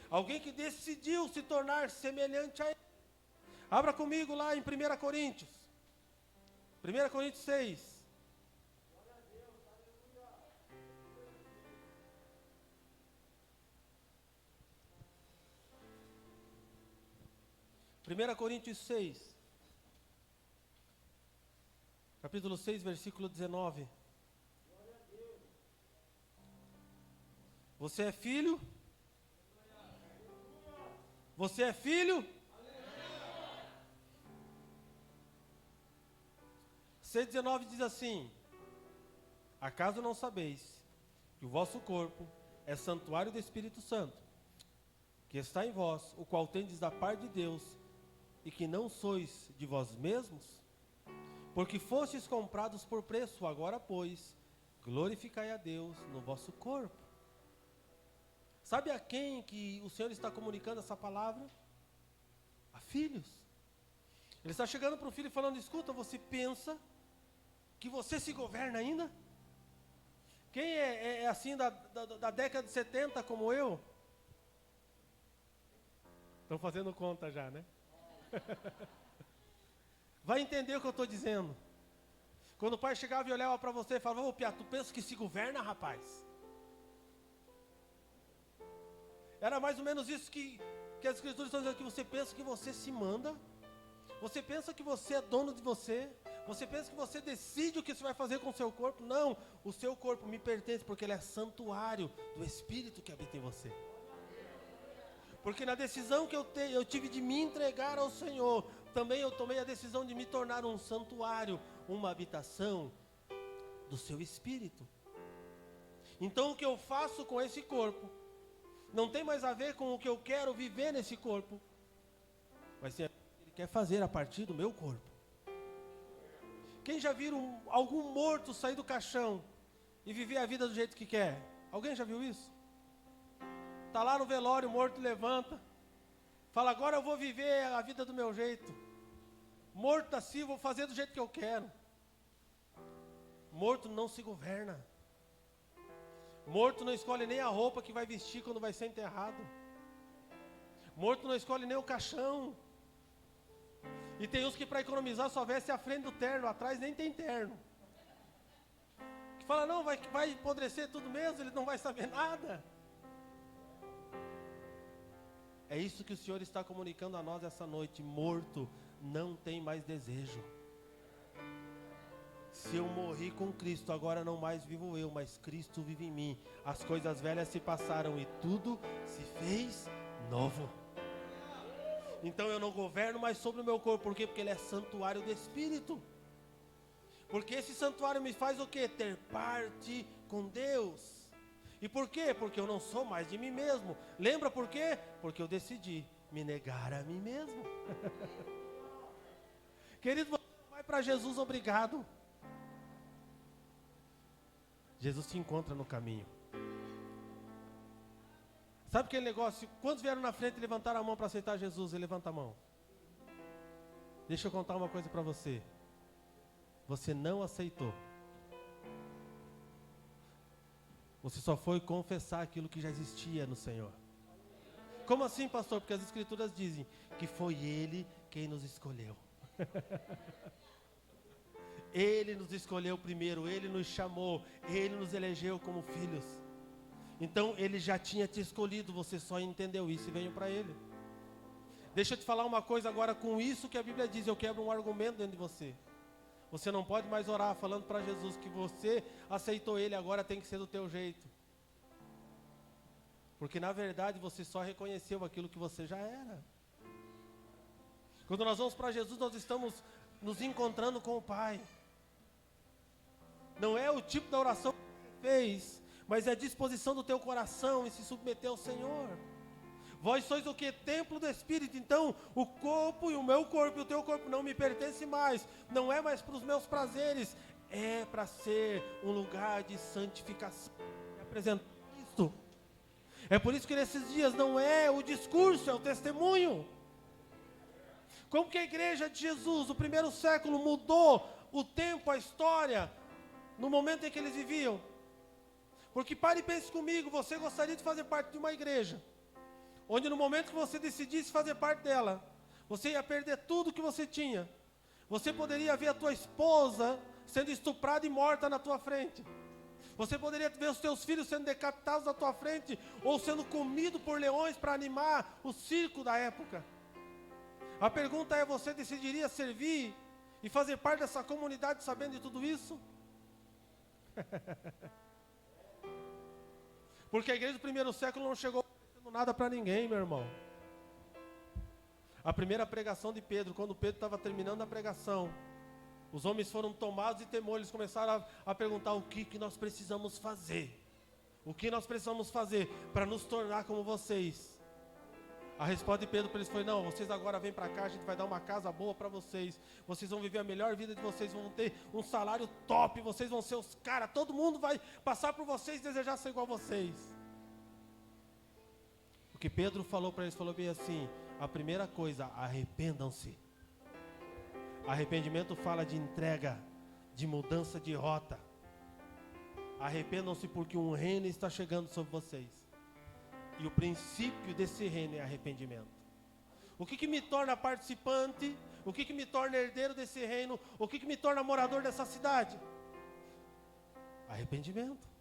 Alguém que decidiu se tornar semelhante a ele. Abra comigo lá em 1 Coríntios. 1 Coríntios 6. 1 Coríntios 6, capítulo 6, versículo 19. Você é filho? Você é filho? 6,19 diz assim: acaso não sabeis que o vosso corpo é santuário do Espírito Santo, que está em vós, o qual tendes da parte de Deus, e que não sois de vós mesmos? Porque fostes comprados por preço, agora, pois, glorificai a Deus no vosso corpo. Sabe a quem que o Senhor está comunicando essa palavra? A filhos. Ele está chegando para o filho e falando, escuta, você pensa que você se governa ainda? Quem é assim da década de 70 como eu? Estão fazendo conta já, né? Vai entender o que eu estou dizendo. Quando o pai chegava e olhava para você e falava: ô Piá, tu pensa que se governa, rapaz? Era mais ou menos isso que as escrituras estão dizendo, que você pensa que você se manda, você pensa que você é dono de você, você pensa que você decide o que você vai fazer com o seu corpo. Não, o seu corpo me pertence porque ele é santuário do Espírito que habita em você. Porque na decisão que eu tive de me entregar ao Senhor, também eu tomei a decisão de me tornar um santuário, uma habitação do seu Espírito. Então o que eu faço com esse corpo não tem mais a ver com o que eu quero viver nesse corpo, mas sim, Ele quer fazer a partir do meu corpo. Quem já viu algum morto sair do caixão e viver a vida do jeito que quer? Alguém já viu isso? Está lá no velório, o morto levanta, fala: agora eu vou viver a vida do meu jeito. Morto assim, vou fazer do jeito que eu quero. Morto não se governa. Morto não escolhe nem a roupa que vai vestir quando vai ser enterrado. Morto não escolhe nem o caixão. E tem uns que para economizar só veste a frente do terno, atrás nem tem terno. Que fala: não, vai apodrecer tudo mesmo, ele não vai saber nada. É isso que o Senhor está comunicando a nós essa noite. Morto não tem mais desejo. Se eu morri com Cristo, agora não mais vivo eu, mas Cristo vive em mim. As coisas velhas se passaram e tudo se fez novo. Então eu não governo mais sobre o meu corpo. Por quê? Porque ele é santuário do Espírito. Porque esse santuário me faz o quê? Ter parte com Deus. E por quê? Porque eu não sou mais de mim mesmo. Lembra por quê? Porque eu decidi me negar a mim mesmo. Querido, você vai para Jesus obrigado. Jesus te encontra no caminho. Sabe aquele negócio? Quantos vieram na frente e levantaram a mão para aceitar Jesus? E levanta a mão. Deixa eu contar uma coisa para você. Você não aceitou. Você só foi confessar aquilo que já existia no Senhor. Como assim, pastor? Porque as escrituras dizem que foi Ele quem nos escolheu. Ele nos escolheu primeiro, Ele nos chamou, Ele nos elegeu como filhos. Então Ele já tinha te escolhido, você só entendeu isso e veio para Ele. Deixa eu te falar uma coisa agora, com isso que a Bíblia diz, eu quebro um argumento dentro de você. Você não pode mais orar falando para Jesus que você aceitou Ele, agora tem que ser do teu jeito. Porque na verdade você só reconheceu aquilo que você já era. Quando nós vamos para Jesus, nós estamos nos encontrando com o Pai. Não é o tipo da oração que você fez, mas é a disposição do teu coração em se submeter ao Senhor. Vós sois o que? Templo do Espírito. Então o corpo e o meu corpo e o teu corpo não me pertence mais. Não é mais para os meus prazeres. É para ser um lugar de santificação. Apresentar Cristo. É por isso que nesses dias não é o discurso, é o testemunho. Como que a igreja de Jesus, do primeiro século, mudou o tempo, a história, no momento em que eles viviam. Porque pare e pense comigo, você gostaria de fazer parte de uma igreja, onde no momento que você decidisse fazer parte dela, você ia perder tudo que você tinha. Você poderia ver a tua esposa sendo estuprada e morta na tua frente. Você poderia ver os teus filhos sendo decapitados na tua frente, ou sendo comido por leões para animar o circo da época. A pergunta é, você decidiria servir e fazer parte dessa comunidade sabendo de tudo isso? Porque a igreja do primeiro século não chegou oferecendo nada para ninguém, meu irmão. A primeira pregação de Pedro, quando Pedro estava terminando a pregação, os homens foram tomados de temor, eles começaram a perguntar o que nós precisamos fazer. O que nós precisamos fazer para nos tornar como vocês? A resposta de Pedro para eles foi: não, vocês agora vêm para cá, a gente vai dar uma casa boa para vocês. Vocês vão viver a melhor vida de vocês, vão ter um salário top, vocês vão ser os caras, todo mundo vai passar por vocês e desejar ser igual a vocês. O que Pedro falou para eles, falou bem assim: a primeira coisa, arrependam-se. Arrependimento fala de entrega, de mudança de rota. Arrependam-se porque um reino está chegando sobre vocês. E o princípio desse reino é arrependimento. O que me torna participante? O que me torna herdeiro desse reino? O que me torna morador dessa cidade? Arrependimento.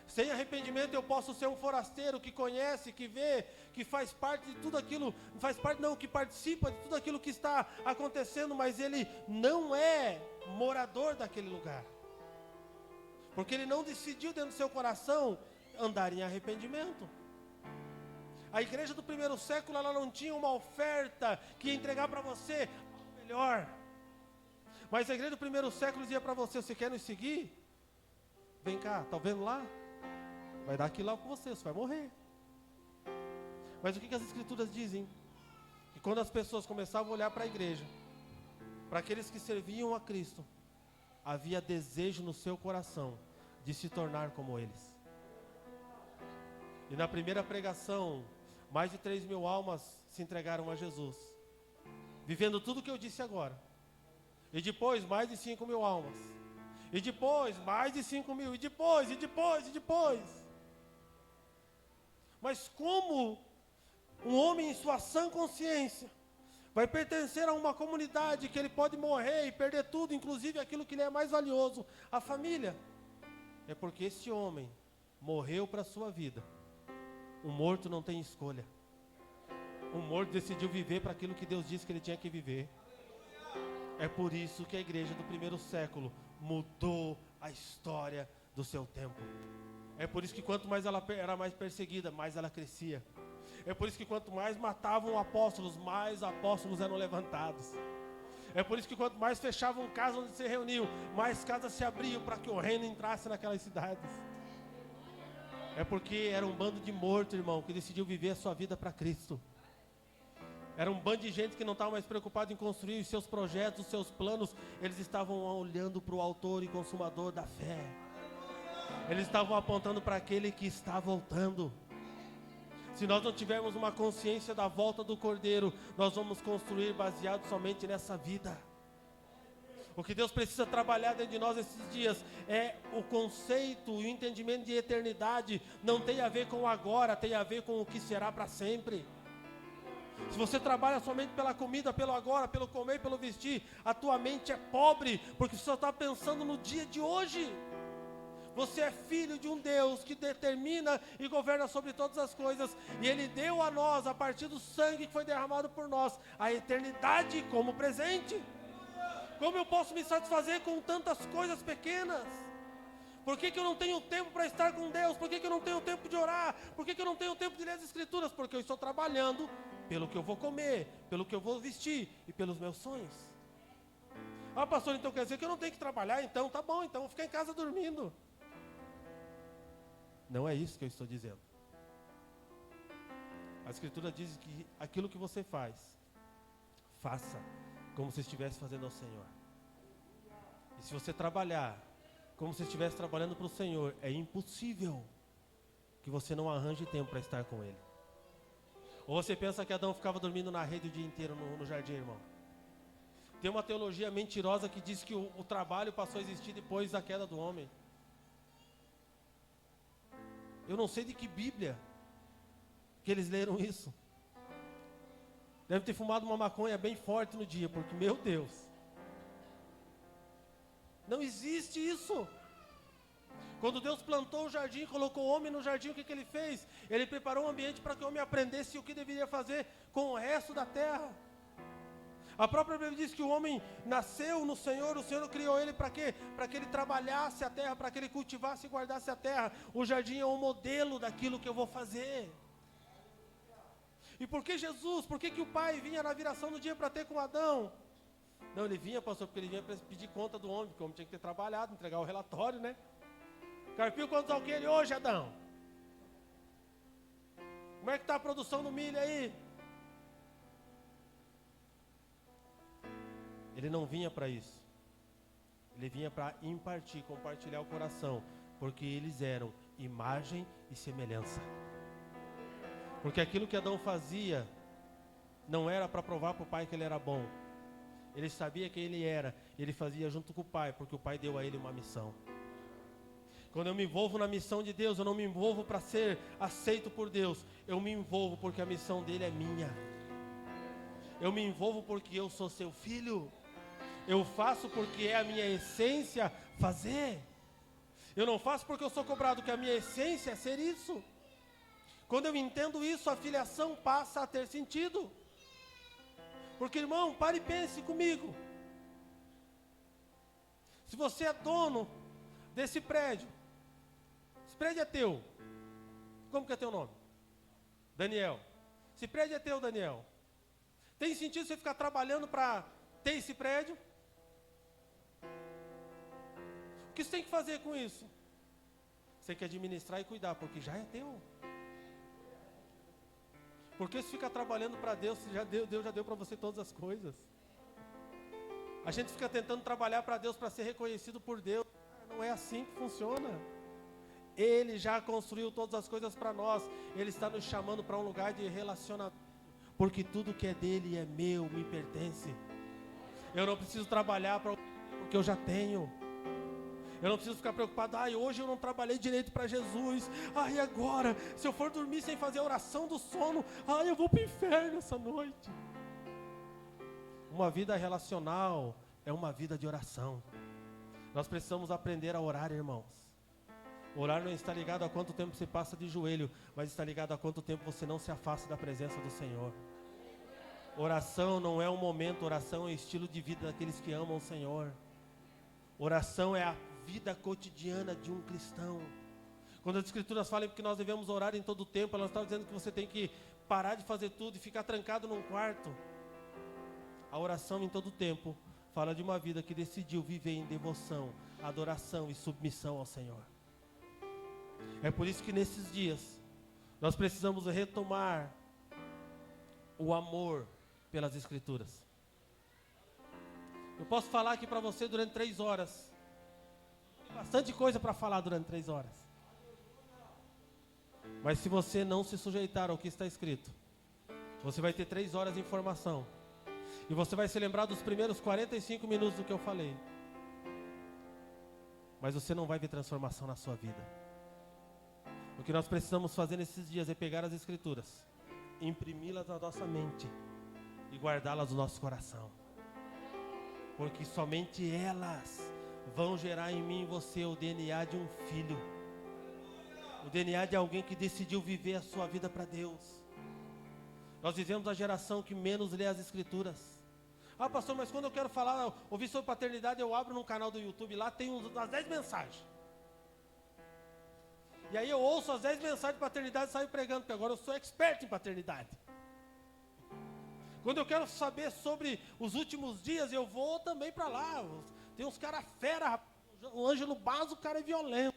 Sem arrependimento eu posso ser um forasteiro que conhece, que vê, que faz parte de tudo aquilo, que participa de tudo aquilo que está acontecendo, mas ele não é morador daquele lugar. Porque ele não decidiu dentro do seu coração andar em arrependimento. A igreja do primeiro século, ela não tinha uma oferta que ia entregar para você o melhor. Mas a igreja do primeiro século dizia para você: você quer nos seguir? Vem cá, tá vendo lá? Vai dar aquilo lá com você vai morrer. Mas o que as escrituras dizem? Que quando as pessoas começavam a olhar para a igreja, para aqueles que serviam a Cristo, havia desejo no seu coração de se tornar como eles. E na primeira pregação, mais de 3.000 almas se entregaram a Jesus, vivendo tudo o que eu disse agora. E depois, mais de 5.000 almas. E depois, mais de 5.000. E depois. Mas como um homem em sua sã consciência vai pertencer a uma comunidade que ele pode morrer e perder tudo, inclusive aquilo que lhe é mais valioso, a família? É porque esse homem morreu para a sua vida. O morto não tem escolha. O morto decidiu viver para aquilo que Deus disse que ele tinha que viver. É por isso que a igreja do primeiro século mudou a história do seu tempo. É por isso que quanto mais ela era mais perseguida, mais ela crescia. É por isso que quanto mais matavam apóstolos, mais apóstolos eram levantados. É por isso que quanto mais fechavam casas onde se reuniam, mais casas se abriam para que o reino entrasse naquelas cidades. É porque era um bando de mortos, irmão, que decidiu viver a sua vida para Cristo. Era um bando de gente que não estava mais preocupado em construir os seus projetos, os seus planos. Eles estavam olhando para o autor e consumador da fé. Eles estavam apontando para aquele que está voltando. Se nós não tivermos uma consciência da volta do Cordeiro, nós vamos construir baseado somente nessa vida. O que Deus precisa trabalhar dentro de nós esses dias é o conceito e o entendimento de eternidade. Não tem a ver com o agora, tem a ver com o que será para sempre. Se você trabalha somente pela comida, pelo agora, pelo comer, pelo vestir, a tua mente é pobre, porque você só está pensando no dia de hoje. Você é filho de um Deus que determina e governa sobre todas as coisas. E Ele deu a nós, a partir do sangue que foi derramado por nós, a eternidade como presente. Como eu posso me satisfazer com tantas coisas pequenas? Por que eu não tenho tempo para estar com Deus? Por que eu não tenho tempo de orar? Por que eu não tenho tempo de ler as Escrituras? Porque eu estou trabalhando pelo que eu vou comer, pelo que eu vou vestir e pelos meus sonhos. Ah, pastor, então quer dizer que eu não tenho que trabalhar? Então tá bom, então eu vou ficar em casa dormindo. Não é isso que eu estou dizendo. A Escritura diz que aquilo que você faz, faça como se estivesse fazendo ao Senhor. E se você trabalhar como se estivesse trabalhando para o Senhor, é impossível que você não arranje tempo para estar com Ele. Ou você pensa que Adão ficava dormindo na rede o dia inteiro no jardim, irmão? Tem uma teologia mentirosa que diz que o trabalho passou a existir depois da queda do homem. Eu não sei de que Bíblia que eles leram isso. Deve ter fumado uma maconha bem forte no dia, porque, meu Deus, não existe isso. Quando Deus plantou o jardim, colocou o homem no jardim, o que Ele fez? Ele preparou um ambiente para que o homem aprendesse o que deveria fazer com o resto da terra. A própria Bíblia diz que o homem nasceu no Senhor, o Senhor criou ele para quê? Para que ele trabalhasse a terra, para que ele cultivasse e guardasse a terra. O jardim é um modelo daquilo que eu vou fazer. E por que Jesus, por que o pai vinha na viração do dia para ter com Adão? Não, ele vinha, pastor, porque ele vinha para pedir conta do homem, porque o homem tinha que ter trabalhado, entregar o relatório, né? Carpio quantos alqueires hoje, Adão? Como é que está a produção do milho aí? Ele não vinha para isso. Ele vinha para impartir, compartilhar o coração, porque eles eram imagem e semelhança. Porque aquilo que Adão fazia não era para provar para o pai que ele era bom. Ele sabia quem ele era, ele fazia junto com o pai, porque o pai deu a ele uma missão. Quando eu me envolvo na missão de Deus, eu não me envolvo para ser aceito por Deus. Eu me envolvo porque a missão dele é minha. Eu me envolvo porque eu sou seu filho. Eu faço porque é a minha essência fazer. Eu não faço porque eu sou cobrado, que a minha essência é ser isso. Quando eu entendo isso, a filiação passa a ter sentido. Porque, irmão, pare e pense comigo. Se você é dono desse prédio, esse prédio é teu. Como que é teu nome? Daniel. Esse prédio é teu, Daniel. Tem sentido você ficar trabalhando para ter esse prédio? O que você tem que fazer com isso? Você tem que administrar e cuidar, porque já é teu. Porque se fica trabalhando para Deus, Deus já deu para você todas as coisas. A gente fica tentando trabalhar para Deus para ser reconhecido por Deus. Não é assim que funciona. Ele já construiu todas as coisas para nós. Ele está nos chamando para um lugar de relacionamento. Porque tudo que é dele é meu, me pertence. Eu não preciso trabalhar porque eu já tenho. Eu não preciso ficar preocupado, hoje eu não trabalhei direito para Jesus. E agora, se eu for dormir sem fazer a oração do sono, eu vou para o inferno essa noite. Uma vida relacional é uma vida de oração. Nós precisamos aprender a orar, irmãos. Orar não está ligado a quanto tempo você passa de joelho, mas está ligado a quanto tempo você não se afasta da presença do Senhor. Oração não é um momento, oração é um estilo de vida daqueles que amam o Senhor. Oração é a vida cotidiana de um cristão. Quando as Escrituras falam que nós devemos orar em todo o tempo, elas estão dizendo que você tem que parar de fazer tudo e ficar trancado num quarto. A oração em todo o tempo fala de uma vida que decidiu viver em devoção, adoração e submissão ao Senhor. É por isso que nesses dias nós precisamos retomar o amor pelas Escrituras. Eu posso falar aqui para você durante 3 horas. Tem bastante coisa para falar durante 3 horas. Mas se você não se sujeitar ao que está escrito, você vai ter 3 horas de informação. E você vai se lembrar dos primeiros 45 minutos do que eu falei. Mas você não vai ver transformação na sua vida. O que nós precisamos fazer nesses dias é pegar as Escrituras, imprimi-las na nossa mente e guardá-las no nosso coração. Porque somente elas vão gerar em mim e você o DNA de um filho. O DNA de alguém que decidiu viver a sua vida para Deus. Nós vivemos a geração que menos lê as Escrituras. Pastor, mas quando eu quero falar, ouvir sobre paternidade, eu abro num canal do YouTube, lá tem umas 10 mensagens. E aí eu ouço as 10 mensagens de paternidade e saio pregando, porque agora eu sou expert em paternidade. Quando eu quero saber sobre os últimos dias, eu vou também para lá. Tem uns caras fera, o Ângelo Basso, o cara é violento.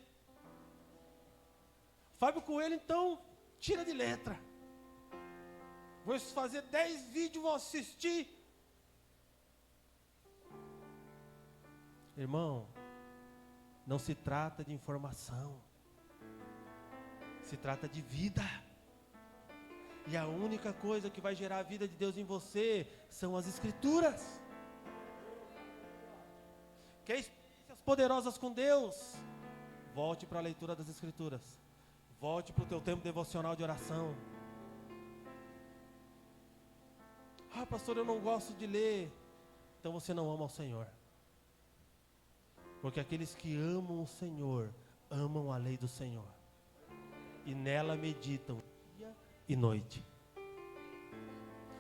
Fábio Coelho, então, tira de letra. Vou fazer 10 vídeos, vou assistir. Irmão, não se trata de informação. Se trata de vida. E a única coisa que vai gerar a vida de Deus em você são as Escrituras. Quer experiências poderosas com Deus? Volte para a leitura das Escrituras. Volte para o teu tempo devocional de oração. Pastor, eu não gosto de ler. Então você não ama o Senhor. Porque aqueles que amam o Senhor, amam a lei do Senhor. E nela meditam dia e noite.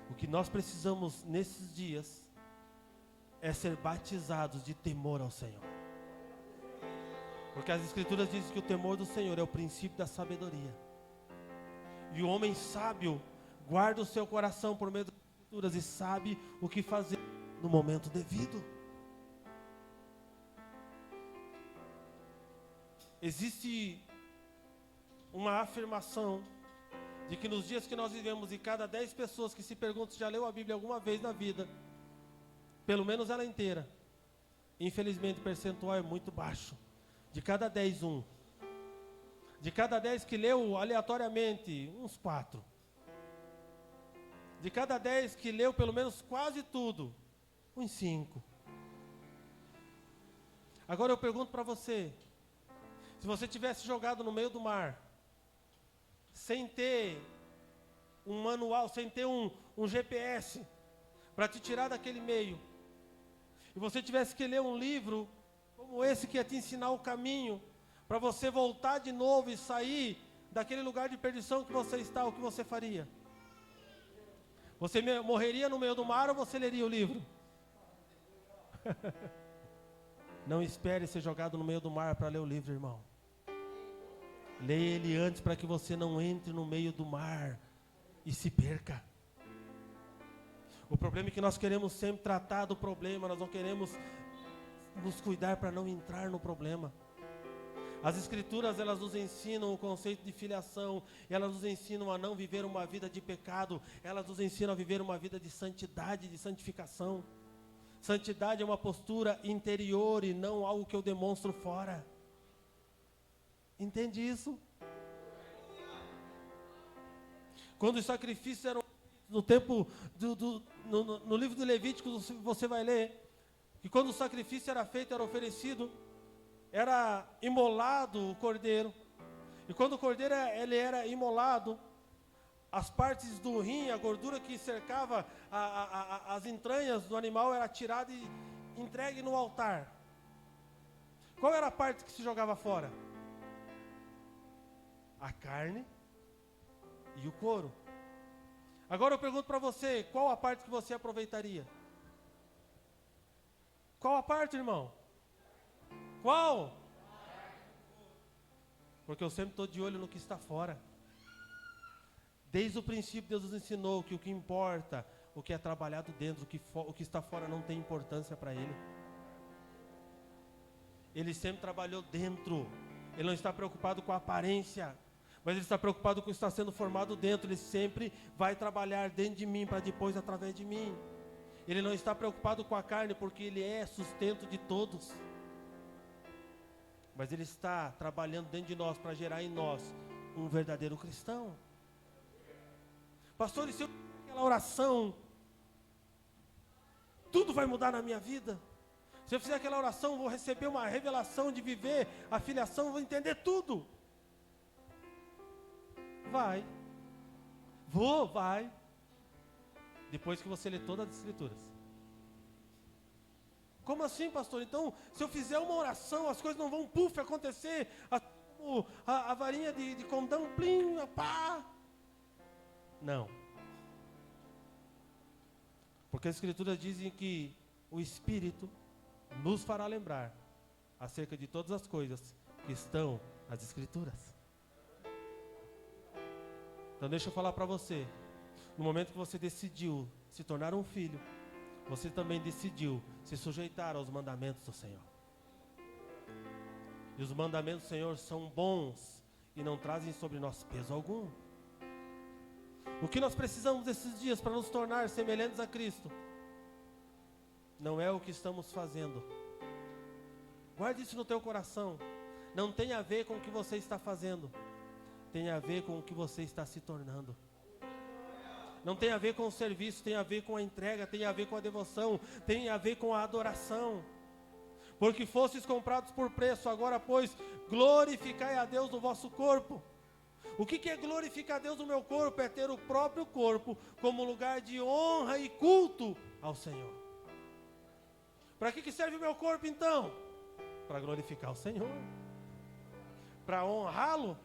O que nós precisamos nesses dias é ser batizados de temor ao Senhor. Porque as Escrituras dizem que o temor do Senhor é o princípio da sabedoria. E o homem sábio guarda o seu coração por meio das Escrituras e sabe o que fazer no momento devido. Existe uma afirmação de que nos dias que nós vivemos, e cada 10 pessoas que se perguntam se já leu a Bíblia alguma vez na vida, pelo menos ela inteira, infelizmente o percentual é muito baixo. De cada 10, 1. De cada 10 que leu aleatoriamente, uns 4. De cada 10 que leu pelo menos quase tudo, uns 5. Agora eu pergunto para você, se você tivesse jogado no meio do mar, sem ter um manual, sem ter um GPS para te tirar daquele meio, e você tivesse que ler um livro como esse que ia te ensinar o caminho, para você voltar de novo e sair daquele lugar de perdição que você está, o que você faria? Você morreria no meio do mar ou você leria o livro? Não espere ser jogado no meio do mar para ler o livro, irmão. Leia ele antes para que você não entre no meio do mar e se perca. O problema é que nós queremos sempre tratar do problema, nós não queremos nos cuidar para não entrar no problema. As Escrituras, elas nos ensinam o conceito de filiação, elas nos ensinam a não viver uma vida de pecado, elas nos ensinam a viver uma vida de santidade, de santificação. Santidade é uma postura interior e não algo que eu demonstro fora. Entende isso? Quando os sacrifícios eram no tempo no livro de Levítico, você vai ler que quando o sacrifício era feito, era oferecido, era imolado o cordeiro. E quando o cordeiro ele era imolado, as partes do rim, a gordura que cercava as entranhas do animal era tirada e entregue no altar. Qual era a parte que se jogava fora? A carne e o couro. Agora eu pergunto para você, qual a parte que você aproveitaria? Qual a parte, irmão? Qual? Porque eu sempre estou de olho no que está fora. Desde o princípio Deus nos ensinou que o que importa, o que é trabalhado dentro, o que está fora não tem importância para Ele. Ele sempre trabalhou dentro. Ele não está preocupado com a aparência, mas Ele está preocupado com o que está sendo formado dentro. Ele sempre vai trabalhar dentro de mim para depois através de mim. Ele não está preocupado com a carne porque Ele é sustento de todos. Mas Ele está trabalhando dentro de nós para gerar em nós um verdadeiro cristão. Pastor, e se eu fizer aquela oração, tudo vai mudar na minha vida? Se eu fizer aquela oração, vou receber uma revelação de viver a filiação, vou entender tudo. Vai. Vai. Depois que você lê todas as Escrituras. Como assim, pastor? Então, se eu fizer uma oração, as coisas não vão acontecer, a varinha de condão, plim, pá. Não. Porque as Escrituras dizem que o Espírito nos fará lembrar acerca de todas as coisas que estão nas Escrituras. Então deixa eu falar para você. No momento que você decidiu se tornar um filho, você também decidiu se sujeitar aos mandamentos do Senhor. E os mandamentos do Senhor são bons e não trazem sobre nós peso algum. O que nós precisamos desses dias para nos tornar semelhantes a Cristo não é o que estamos fazendo. Guarde isso no teu coração. Não tem a ver com o que você está fazendo, tem a ver com o que você está se tornando. Não tem a ver com o serviço, tem a ver com a entrega, tem a ver com a devoção, tem a ver com a adoração. Porque fostes comprados por preço, agora pois glorificai a Deus no vosso corpo. O que é glorificar a Deus no meu corpo? É ter o próprio corpo como lugar de honra e culto ao Senhor. Para que serve o meu corpo então? Para glorificar o Senhor, para honrá-lo.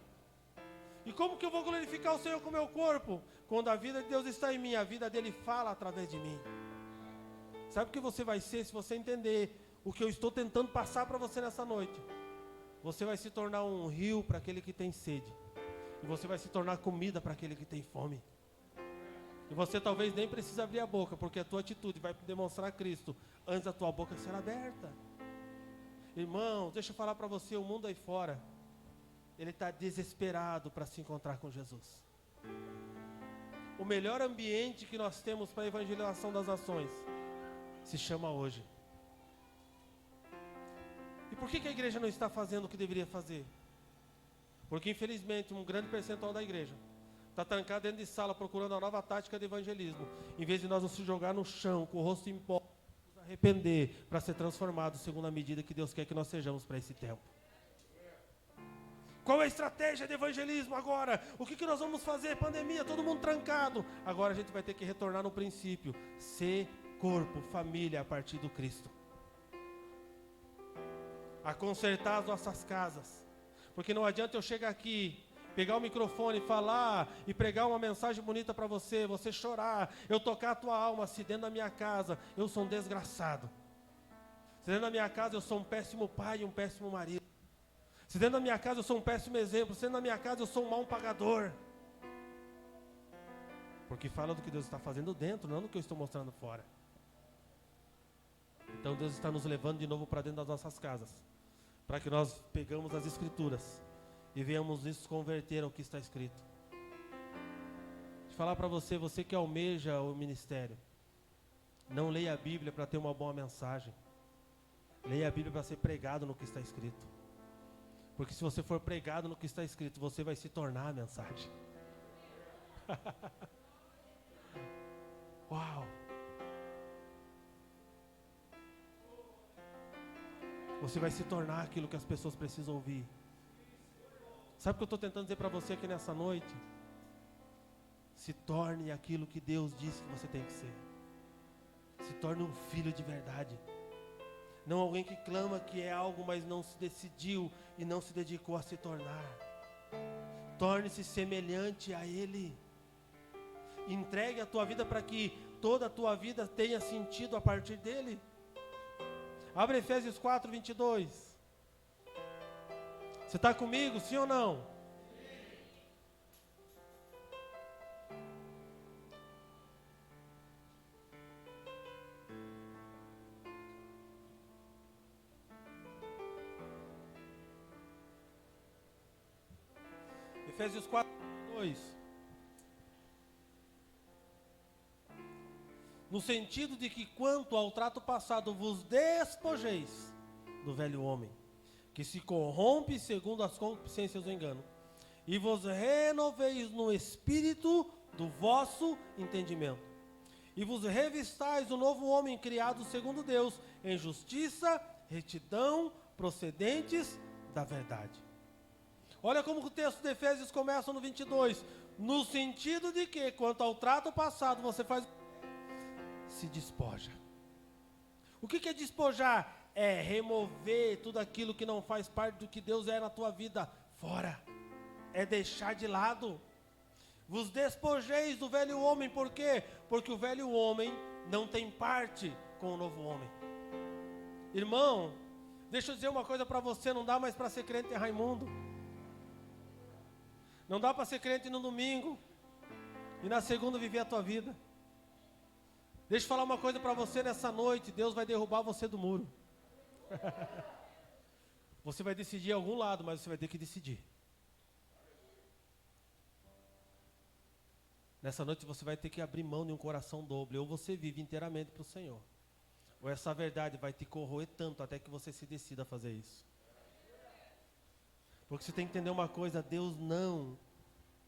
E como que eu vou glorificar o Senhor com o meu corpo? Quando a vida de Deus está em mim, a vida dele fala através de mim. Sabe o que você vai ser se você entender o que eu estou tentando passar para você nessa noite? Você vai se tornar um rio para aquele que tem sede. E você vai se tornar comida para aquele que tem fome. E você talvez nem precise abrir a boca, porque a tua atitude vai demonstrar Cristo antes da tua boca ser aberta. Irmão, deixa eu falar para você, o mundo aí fora, ele está desesperado para se encontrar com Jesus. O melhor ambiente que nós temos para a evangelização das nações se chama hoje. E por que a igreja não está fazendo o que deveria fazer? Porque infelizmente um grande percentual da igreja está trancado dentro de sala procurando a nova tática de evangelismo, em vez de nós nos jogar no chão com o rosto em pó, nos arrepender para ser transformados segundo a medida que Deus quer que nós sejamos para esse tempo. Qual é a estratégia de evangelismo agora? O que nós vamos fazer? Pandemia, todo mundo trancado. Agora a gente vai ter que retornar no princípio. Ser corpo, família a partir do Cristo. A consertar as nossas casas. Porque não adianta eu chegar aqui, pegar o microfone, falar e pregar uma mensagem bonita para você, você chorar, eu tocar a tua alma, se dentro da minha casa eu sou um desgraçado. Se dentro da minha casa eu sou um péssimo pai e um péssimo marido. Se dentro da minha casa eu sou um péssimo exemplo, se dentro da minha casa eu sou um mau pagador. Porque fala do que Deus está fazendo dentro, não do que eu estou mostrando fora. Então Deus está nos levando de novo para dentro das nossas casas, para que nós pegamos as Escrituras e venhamos nos converter ao que está escrito. Deixa eu falar para você, você que almeja o ministério, não leia a Bíblia para ter uma boa mensagem. Leia a Bíblia para ser pregado no que está escrito. Porque se você for pregado no que está escrito, você vai se tornar a mensagem. Uau! Você vai se tornar aquilo que as pessoas precisam ouvir. Sabe o que eu estou tentando dizer para você aqui nessa noite? Se torne aquilo que Deus disse que você tem que ser. Se torne um filho de verdade. Não alguém que clama que é algo, mas não se decidiu e não se dedicou a se tornar. Torne-se semelhante a Ele. Entregue a tua vida para que toda a tua vida tenha sentido a partir dEle. Abre Efésios 4, 22. Você está comigo, sim ou não? Efésios 4, 2. No sentido de que quanto ao trato passado vos despojeis do velho homem, que se corrompe segundo as concupiscências do engano, e vos renoveis no espírito do vosso entendimento, e vos revistais do novo homem criado segundo Deus, em justiça, retidão, procedentes da verdade. Olha como o texto de Efésios começa no 22. No sentido de que, quanto ao trato passado, você faz... se despoja. O que é despojar? É remover tudo aquilo que não faz parte do que Deus é na tua vida fora. É deixar de lado. Vos despojeis do velho homem. Por quê? Porque o velho homem não tem parte com o novo homem. Irmão, deixa eu dizer uma coisa para você. Não dá mais para ser crente em Raimundo. Não dá para ser crente no domingo e na segunda viver a tua vida. Deixa eu falar uma coisa para você nessa noite. Deus vai derrubar você do muro. Você vai decidir algum lado, mas você vai ter que decidir. Nessa noite você vai ter que abrir mão de um coração doble. Ou você vive inteiramente para o Senhor, ou essa verdade vai te corroer tanto até que você se decida a fazer isso. Porque você tem que entender uma coisa, Deus não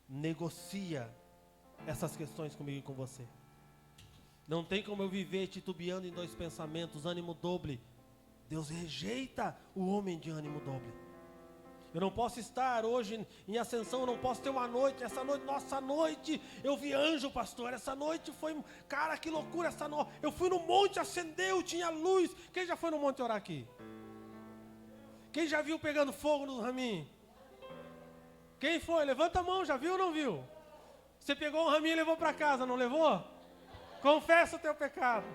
negocia essas questões comigo e com você. Não tem como eu viver titubeando em dois pensamentos, ânimo doble. Deus rejeita o homem de ânimo doble. Eu não posso estar hoje em ascensão, eu não posso ter uma noite, essa noite, nossa noite, eu vi anjo, pastor, essa noite foi, cara, que loucura essa noite. Eu fui no monte, acendeu, tinha luz. Quem já foi no monte orar aqui? Quem já viu pegando fogo no raminho? Quem foi? Levanta a mão, já viu ou não viu? Você pegou um raminho e levou para casa, não levou? Confessa o teu pecado.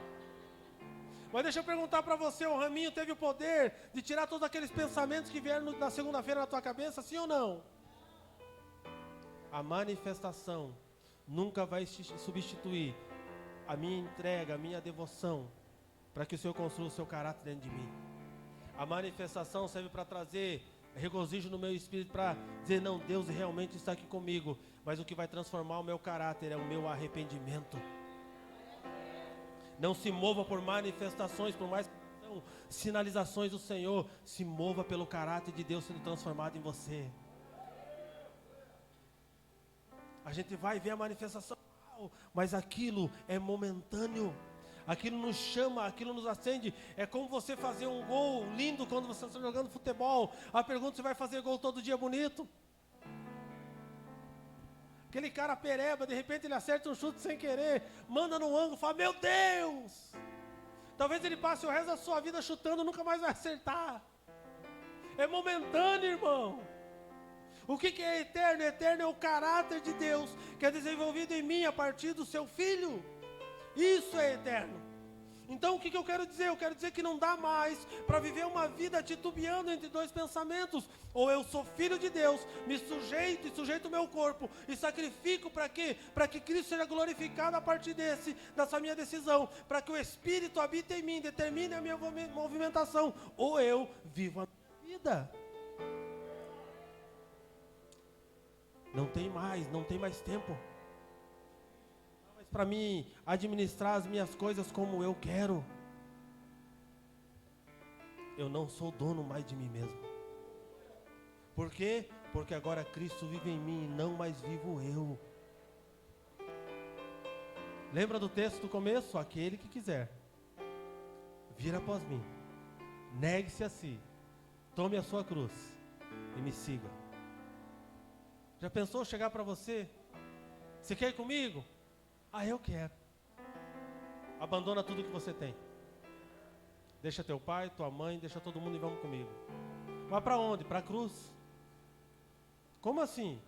Mas deixa eu perguntar para você, o raminho teve o poder de tirar todos aqueles pensamentos que vieram na segunda-feira na tua cabeça, sim ou não? A manifestação nunca vai substituir a minha entrega, a minha devoção, para que o Senhor construa o seu caráter dentro de mim. A manifestação serve para trazer regozijo no meu espírito, para dizer, não, Deus realmente está aqui comigo, mas o que vai transformar o meu caráter é o meu arrependimento. Não se mova por manifestações, por mais que são sinalizações do Senhor, se mova pelo caráter de Deus sendo transformado em você. A gente vai ver a manifestação, mas aquilo é momentâneo. aquilo nos chama, aquilo nos acende. É como você fazer um gol lindo quando você está jogando futebol. A pergunta: você vai fazer gol todo dia bonito? Aquele cara pereba, de repente ele acerta um chute sem querer, manda no ângulo, fala: meu Deus! Talvez ele passe o resto da sua vida chutando, nunca mais vai acertar. É momentâneo, irmão. O que é eterno? Eterno é o caráter de Deus, que é desenvolvido em mim a partir do seu Filho. Isso é eterno. Então o que eu quero dizer? Eu quero dizer que não dá mais para viver uma vida titubeando entre dois pensamentos. Ou eu sou filho de Deus, me sujeito e sujeito o meu corpo e sacrifico para quê? Para que Cristo seja glorificado a partir dessa minha decisão, para que o Espírito habite em mim, determine a minha movimentação. Ou eu vivo a minha vida. Não tem mais tempo para mim administrar as minhas coisas como eu quero. Eu não sou dono mais de mim mesmo. Por quê? Porque agora Cristo vive em mim e não mais vivo eu. Lembra do texto do começo? Aquele que quiser vir após mim, negue-se a si, tome a sua cruz e me siga. Já pensou chegar para você? Você quer ir comigo? Ah, eu quero. Abandona tudo que você tem. Deixa teu pai, tua mãe, deixa todo mundo e vamos comigo. Mas para onde? Para a cruz. Como assim?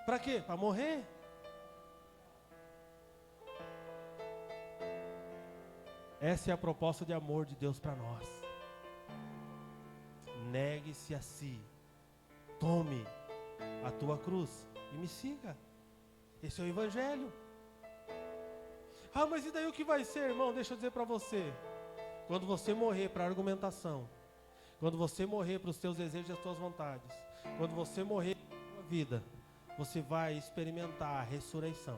Para quê? Para morrer? Essa é a proposta de amor de Deus para nós. Negue-se a si. Tome a tua cruz e me siga. Esse é o Evangelho. Ah, mas e daí o que vai ser, irmão? Deixa eu dizer para você. Quando você morrer para a argumentação, quando você morrer para os teus desejos e as tuas vontades, quando você morrer para a tua vida, você vai experimentar a ressurreição.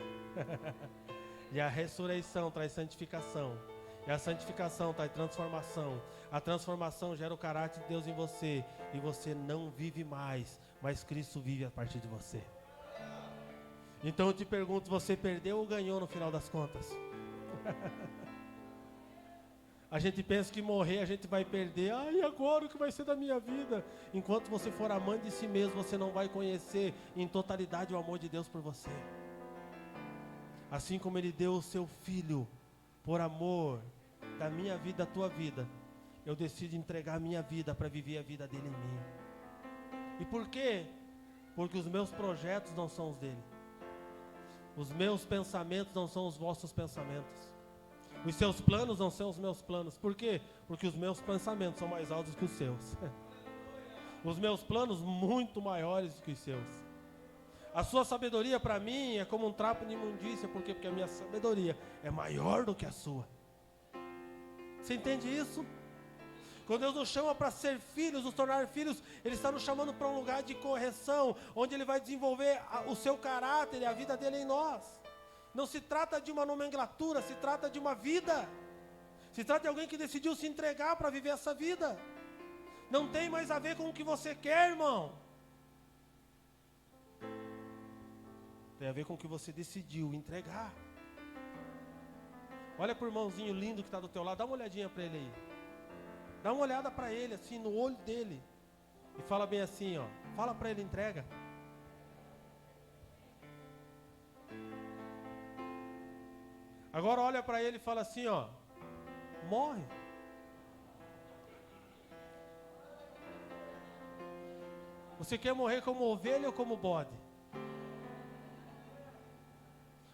E a ressurreição traz santificação. E a santificação traz transformação. A transformação gera o caráter de Deus em você. E você não vive mais, mas Cristo vive a partir de você. Então eu te pergunto, você perdeu ou ganhou no final das contas? A gente pensa que morrer a gente vai perder. E agora o que vai ser da minha vida? Enquanto você for amante de si mesmo, você não vai conhecer em totalidade o amor de Deus por você. Assim como Ele deu o seu Filho por amor da minha vida, da tua vida, eu decido entregar a minha vida para viver a vida dele em mim. E por quê? Porque os meus projetos não são os dele. Os meus pensamentos não são os vossos pensamentos. Os seus planos não são os meus planos. Por quê? Porque os meus pensamentos são mais altos que os seus. Os meus planos muito maiores do que os seus. A sua sabedoria para mim é como um trapo de imundícia. Por quê? Porque a minha sabedoria é maior do que a sua. Você entende isso? Quando Deus nos chama para ser filhos, nos tornar filhos, Ele está nos chamando para um lugar de correção, onde Ele vai desenvolver o seu caráter e a vida dele em nós. Não se trata de uma nomenclatura, se trata de uma vida. Se trata de alguém que decidiu se entregar para viver essa vida. Não tem mais a ver com o que você quer, irmão. Tem a ver com o que você decidiu entregar. Olha para o irmãozinho lindo que está do teu lado, dá uma olhadinha para ele aí. Dá uma olhada para ele, assim, no olho dele. E fala bem assim, ó. Fala para ele, entrega. Agora olha para ele e fala assim, ó. Morre. Você quer morrer como ovelha ou como bode?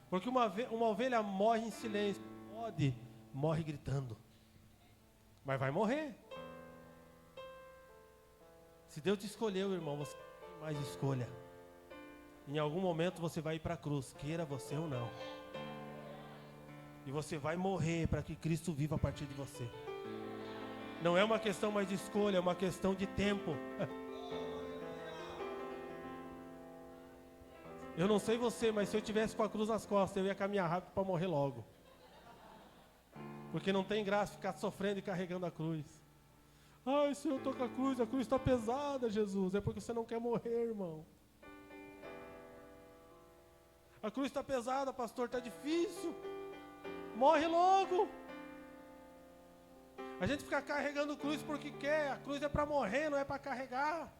Porque uma ovelha morre em silêncio. Bode morre gritando. Mas vai morrer. Se Deus te escolheu, irmão, você não tem mais escolha. Em algum momento você vai ir para a cruz, queira você ou não. E você vai morrer para que Cristo viva a partir de você. Não é uma questão mais de escolha, é uma questão de tempo. Eu não sei você, mas se eu tivesse com a cruz nas costas, eu ia caminhar rápido para morrer logo. Porque não tem graça ficar sofrendo e carregando a cruz. Ai, Senhor, eu estou com a cruz está pesada, Jesus. É porque você não quer morrer, irmão. A cruz está pesada, pastor, está difícil. Morre logo. A gente fica carregando cruz porque quer. A cruz é para morrer, não é para carregar.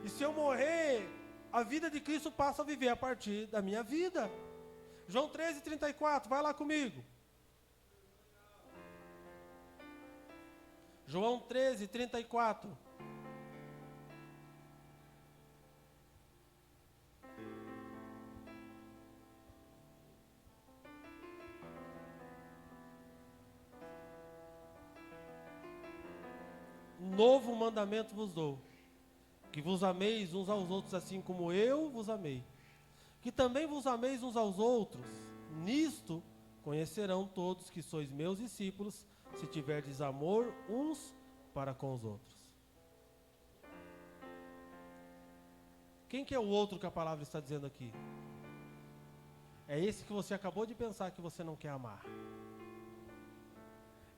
E se eu morrer, a vida de Cristo passa a viver a partir da minha vida. João 13:34, vai lá comigo. João 13:34. Novo mandamento vos dou, que vos ameis uns aos outros assim como eu vos amei. Que também vos ameis uns aos outros. Nisto conhecerão todos que sois meus discípulos, se tiverdes amor uns para com os outros. Quem que é o outro que a palavra está dizendo aqui? É esse que você acabou de pensar que você não quer amar.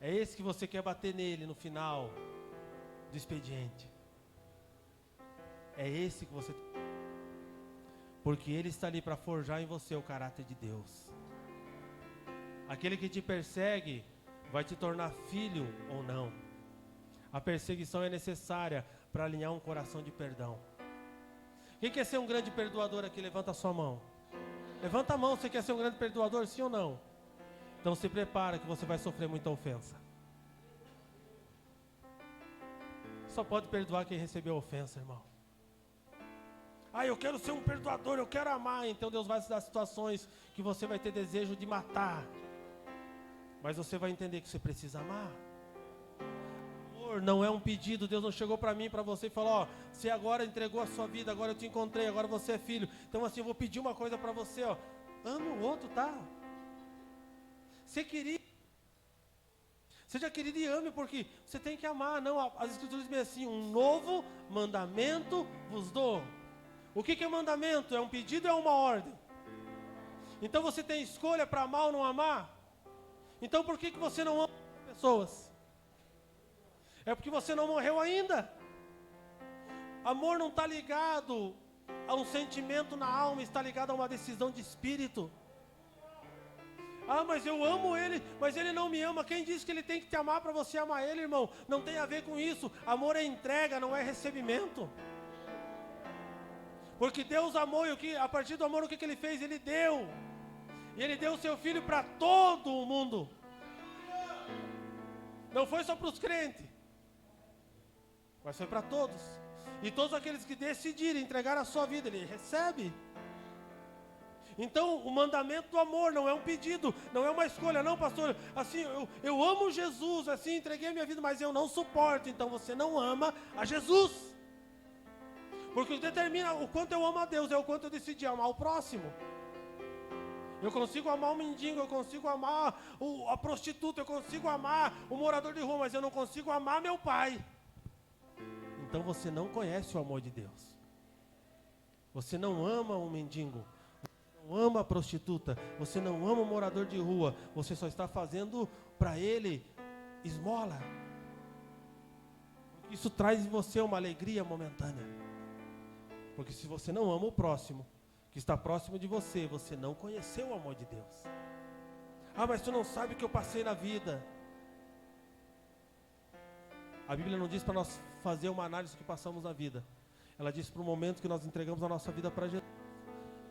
É esse que você quer bater nele no final do expediente. É esse que você... Porque ele está ali para forjar em você o caráter de Deus. Aquele que te persegue vai te tornar filho ou não. A perseguição é necessária para alinhar um coração de perdão. Quem quer ser um grande perdoador aqui? Levanta a sua mão. Levanta a mão, você quer ser um grande perdoador, sim ou não? Então se prepara que você vai sofrer muita ofensa. Só pode perdoar quem recebeu a ofensa, irmão. Ah, eu quero ser um perdoador, eu quero amar. Então Deus vai te dar situações que você vai ter desejo de matar. Mas você vai entender que você precisa amar. Amor não é um pedido. Deus não chegou para mim e para você e falou: ó, você agora entregou a sua vida, agora eu te encontrei, agora você é filho. Então assim, eu vou pedir uma coisa para você, ó. Ame o outro, tá? Seja querido e ame, porque você tem que amar. Não, as escrituras dizem assim: um novo mandamento vos dou. O que é mandamento? É um pedido ou é uma ordem? Então você tem escolha para amar ou não amar? Então por que você não ama pessoas? É porque você não morreu ainda. Amor não está ligado a um sentimento na alma, está ligado a uma decisão de espírito. Ah, mas eu amo ele, mas ele não me ama. Quem disse que ele tem que te amar para você amar ele, irmão? Não tem a ver com isso. Amor é entrega, não é recebimento. Porque Deus amou e a partir do amor o que ele fez? Ele deu. E ele deu o seu filho para todo o mundo. Não foi só para os crentes, mas foi para todos. E todos aqueles que decidirem entregar a sua vida, ele recebe. Então o mandamento do amor não é um pedido, não é uma escolha. Não, pastor, assim, eu amo Jesus, assim, entreguei a minha vida, mas eu não suporto. Então você não ama a Jesus. Porque o que determina o quanto eu amo a Deus é o quanto eu decidi amar o próximo. Eu consigo amar o mendigo, eu consigo amar a prostituta, eu consigo amar o morador de rua, mas eu não consigo amar meu pai. Então você não conhece o amor de Deus. Você não ama o mendigo, você não ama a prostituta, você não ama o morador de rua, você só está fazendo para ele esmola. Isso traz em você uma alegria momentânea. Porque se você não ama o próximo, que está próximo de você, você não conheceu o amor de Deus. Ah, mas tu não sabe o que eu passei na vida. A Bíblia não diz para nós fazer uma análise do que passamos na vida. Ela diz para o momento que nós entregamos a nossa vida para Jesus.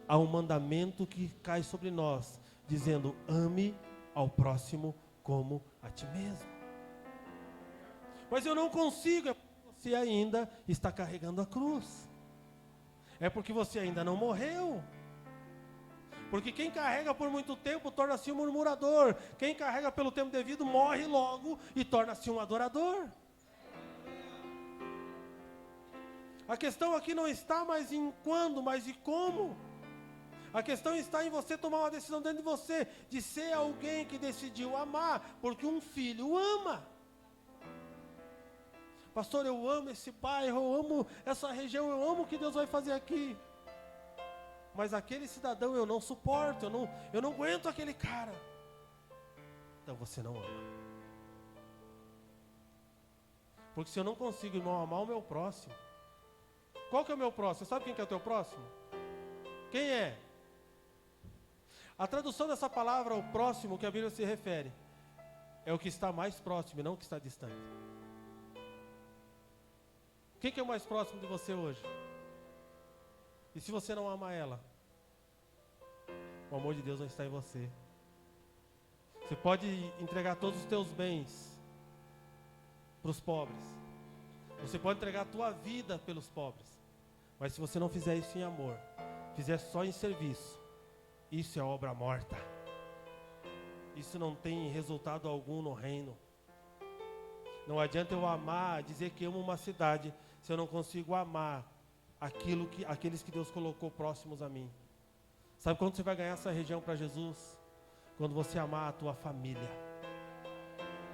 Há um mandamento que cai sobre nós, dizendo: ame ao próximo como a ti mesmo. Mas eu não consigo, é porque você ainda está carregando a cruz. É porque você ainda não morreu. Porque quem carrega por muito tempo torna-se um murmurador. Quem carrega pelo tempo devido morre logo e torna-se um adorador. A questão aqui não está mais em quando, mas em como. A questão está em você tomar uma decisão dentro de você, de ser alguém que decidiu amar, porque um filho ama. Pastor, eu amo esse bairro, eu amo essa região, eu amo o que Deus vai fazer aqui. Mas aquele cidadão eu não suporto, eu não aguento aquele cara. Então você não ama. Porque se eu não consigo, irmão, amar o meu próximo. Qual que é o meu próximo? Sabe quem que é o teu próximo? Quem é? A tradução dessa palavra, o próximo, que a Bíblia se refere, é o que está mais próximo e não o que está distante. Quem que é o mais próximo de você hoje? E se você não ama ela? O amor de Deus não está em você. Você pode entregar todos os teus bens para os pobres. Você pode entregar a tua vida pelos pobres. Mas se você não fizer isso em amor, fizer só em serviço, isso é obra morta. Isso não tem resultado algum no reino. Não adianta eu amar, dizer que amo uma cidade, se eu não consigo amar aqueles que Deus colocou próximos a mim. Sabe quando você vai ganhar essa região para Jesus? Quando você amar a tua família.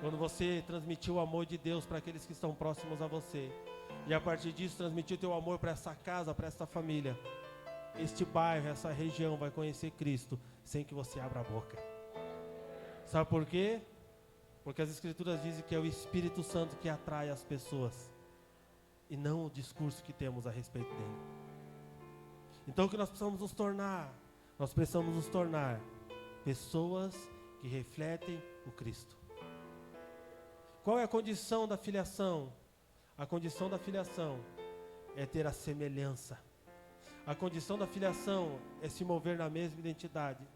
Quando você transmitir o amor de Deus para aqueles que estão próximos a você. E a partir disso transmitir o teu amor para essa casa, para essa família. Este bairro, essa região vai conhecer Cristo sem que você abra a boca. Sabe por quê? Porque as Escrituras dizem que é o Espírito Santo que atrai as pessoas. E não o discurso que temos a respeito dele. Então o que nós precisamos nos tornar? Nós precisamos nos tornar pessoas que refletem o Cristo. Qual é a condição da filiação? A condição da filiação é ter a semelhança. A condição da filiação é se mover na mesma identidade.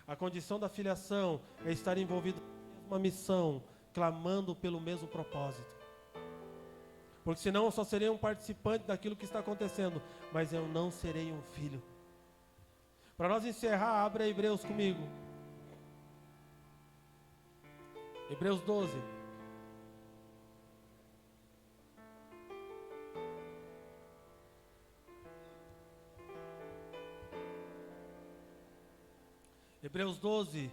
A condição da filiação é estar envolvido na mesma missão, clamando pelo mesmo propósito. Porque senão eu só serei um participante daquilo que está acontecendo, mas eu não serei um filho. Para nós encerrar, abra Hebreus comigo. Hebreus 12. Hebreus 12,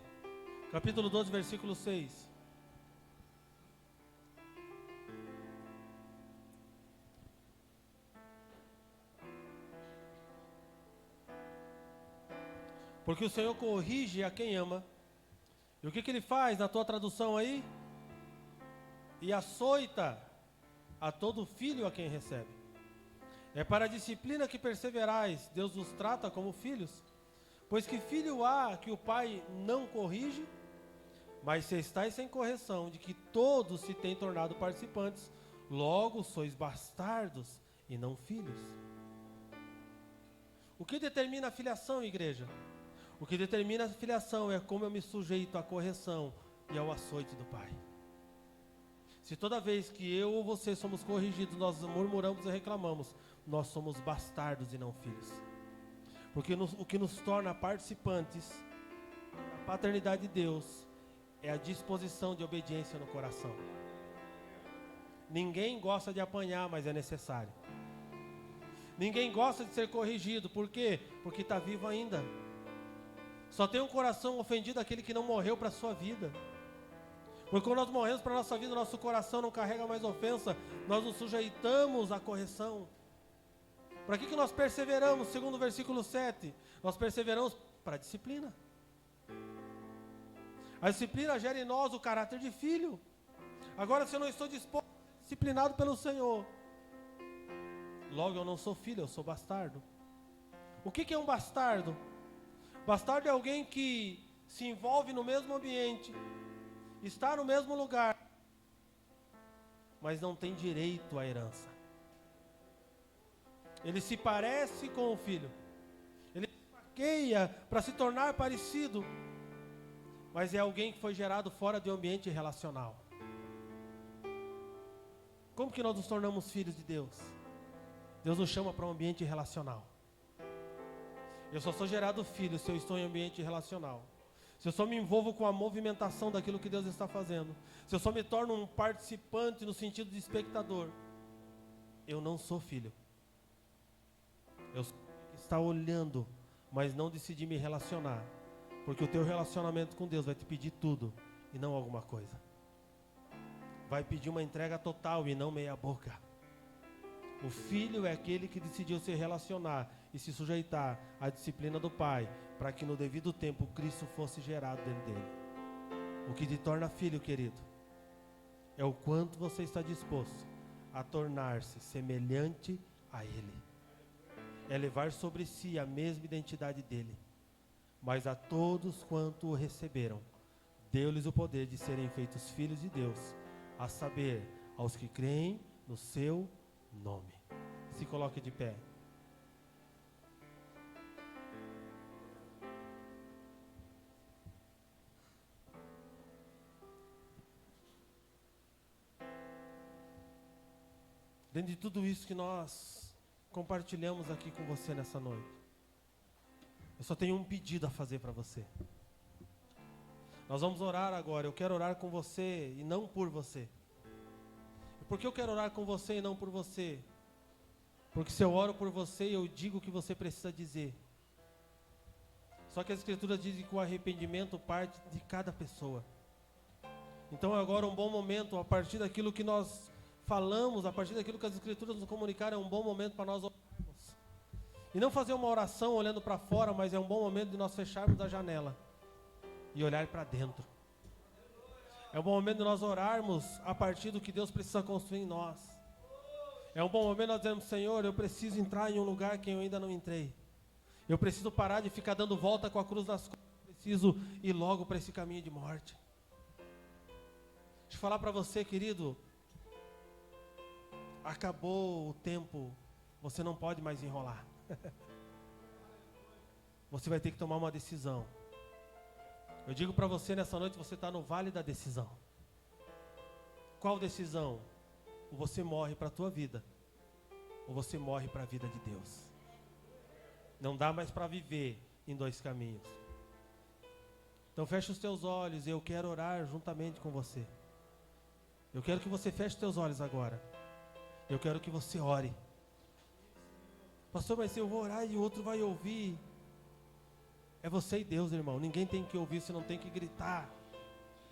capítulo 12, versículo 6. Porque o Senhor corrige a quem ama. E o que ele faz na tua tradução aí? E açoita a todo filho a quem recebe. É para a disciplina que perseverais, Deus vos trata como filhos. Pois que filho há que o pai não corrige? Mas se estáis sem correção, de que todos se têm tornado participantes, logo sois bastardos e não filhos. O que determina a filiação, igreja? O que determina a filiação é como eu me sujeito à correção e ao açoite do Pai. Se toda vez que eu ou você somos corrigidos, nós murmuramos e reclamamos, nós somos bastardos e não filhos. Porque o que nos torna participantes da paternidade de Deus é a disposição de obediência no coração. Ninguém gosta de apanhar, mas é necessário. Ninguém gosta de ser corrigido, por quê? Porque está vivo ainda. Só tem um coração ofendido aquele que não morreu para a sua vida. Porque quando nós morremos para a nossa vida, nosso coração não carrega mais ofensa, nós nos sujeitamos à correção. Para que nós perseveramos? Segundo o versículo 7, nós perseveramos para a disciplina. A disciplina gera em nós o caráter de filho. Agora, se eu não estou disposto a ser disciplinado pelo Senhor, logo eu não sou filho, eu sou bastardo. O que é um bastardo? Bastardo é alguém que se envolve no mesmo ambiente, está no mesmo lugar, mas não tem direito à herança. Ele se parece com o filho, ele maqueia para se tornar parecido, mas é alguém que foi gerado fora do ambiente relacional. Como que nós nos tornamos filhos de Deus? Deus nos chama para um ambiente relacional. Eu só sou gerado filho se eu estou em ambiente relacional. Se eu só me envolvo com a movimentação daquilo que Deus está fazendo. Se eu só me torno um participante no sentido de espectador. Eu não sou filho. Eu sou que está olhando, mas não decidi me relacionar. Porque o teu relacionamento com Deus vai te pedir tudo e não alguma coisa. Vai pedir uma entrega total e não meia boca. O filho é aquele que decidiu se relacionar e se sujeitar à disciplina do Pai, para que no devido tempo Cristo fosse gerado dentro dele. O que te torna filho, querido, é o quanto você está disposto a tornar-se semelhante a Ele. É levar sobre si a mesma identidade dele. mas a todos quanto o receberam, deu-lhes o poder de serem feitos filhos de Deus, a saber, aos que creem no seu nome. Se coloque de pé. Dentro de tudo isso que nós compartilhamos aqui com você nessa noite, eu só tenho um pedido a fazer para você. Nós vamos orar agora. Eu quero orar com você e não por você. E por que eu quero orar com você e não por você? Porque se eu oro por você, eu digo o que você precisa dizer. Só que as Escrituras dizem que o arrependimento parte de cada pessoa. Então agora é um bom momento, a partir daquilo que nós falamos, a partir daquilo que as Escrituras nos comunicaram, é um bom momento para nós orarmos. E não fazer uma oração olhando para fora, mas é um bom momento de nós fecharmos a janela e olhar para dentro. É um bom momento de nós orarmos a partir do que Deus precisa construir em nós. É um bom momento de nós dizermos: Senhor, eu preciso entrar em um lugar que eu ainda não entrei. Eu preciso parar de ficar dando volta com a cruz nas costas. Eu preciso ir logo para esse caminho de morte. Deixa eu falar para você, querido. Acabou o tempo. Você não pode mais enrolar. Você vai ter que tomar uma decisão. Eu digo para você nessa noite, você está no vale da decisão. Qual decisão? Ou você morre para a tua vida, ou você morre para a vida de Deus. Não dá mais para viver em dois caminhos. Então feche os teus olhos e eu quero orar juntamente com você. Eu quero que você feche os teus olhos agora. Eu quero que você ore. Pastor, mas se eu vou orar e o outro vai ouvir. É você e Deus, irmão. Ninguém tem que ouvir, você não tem que gritar.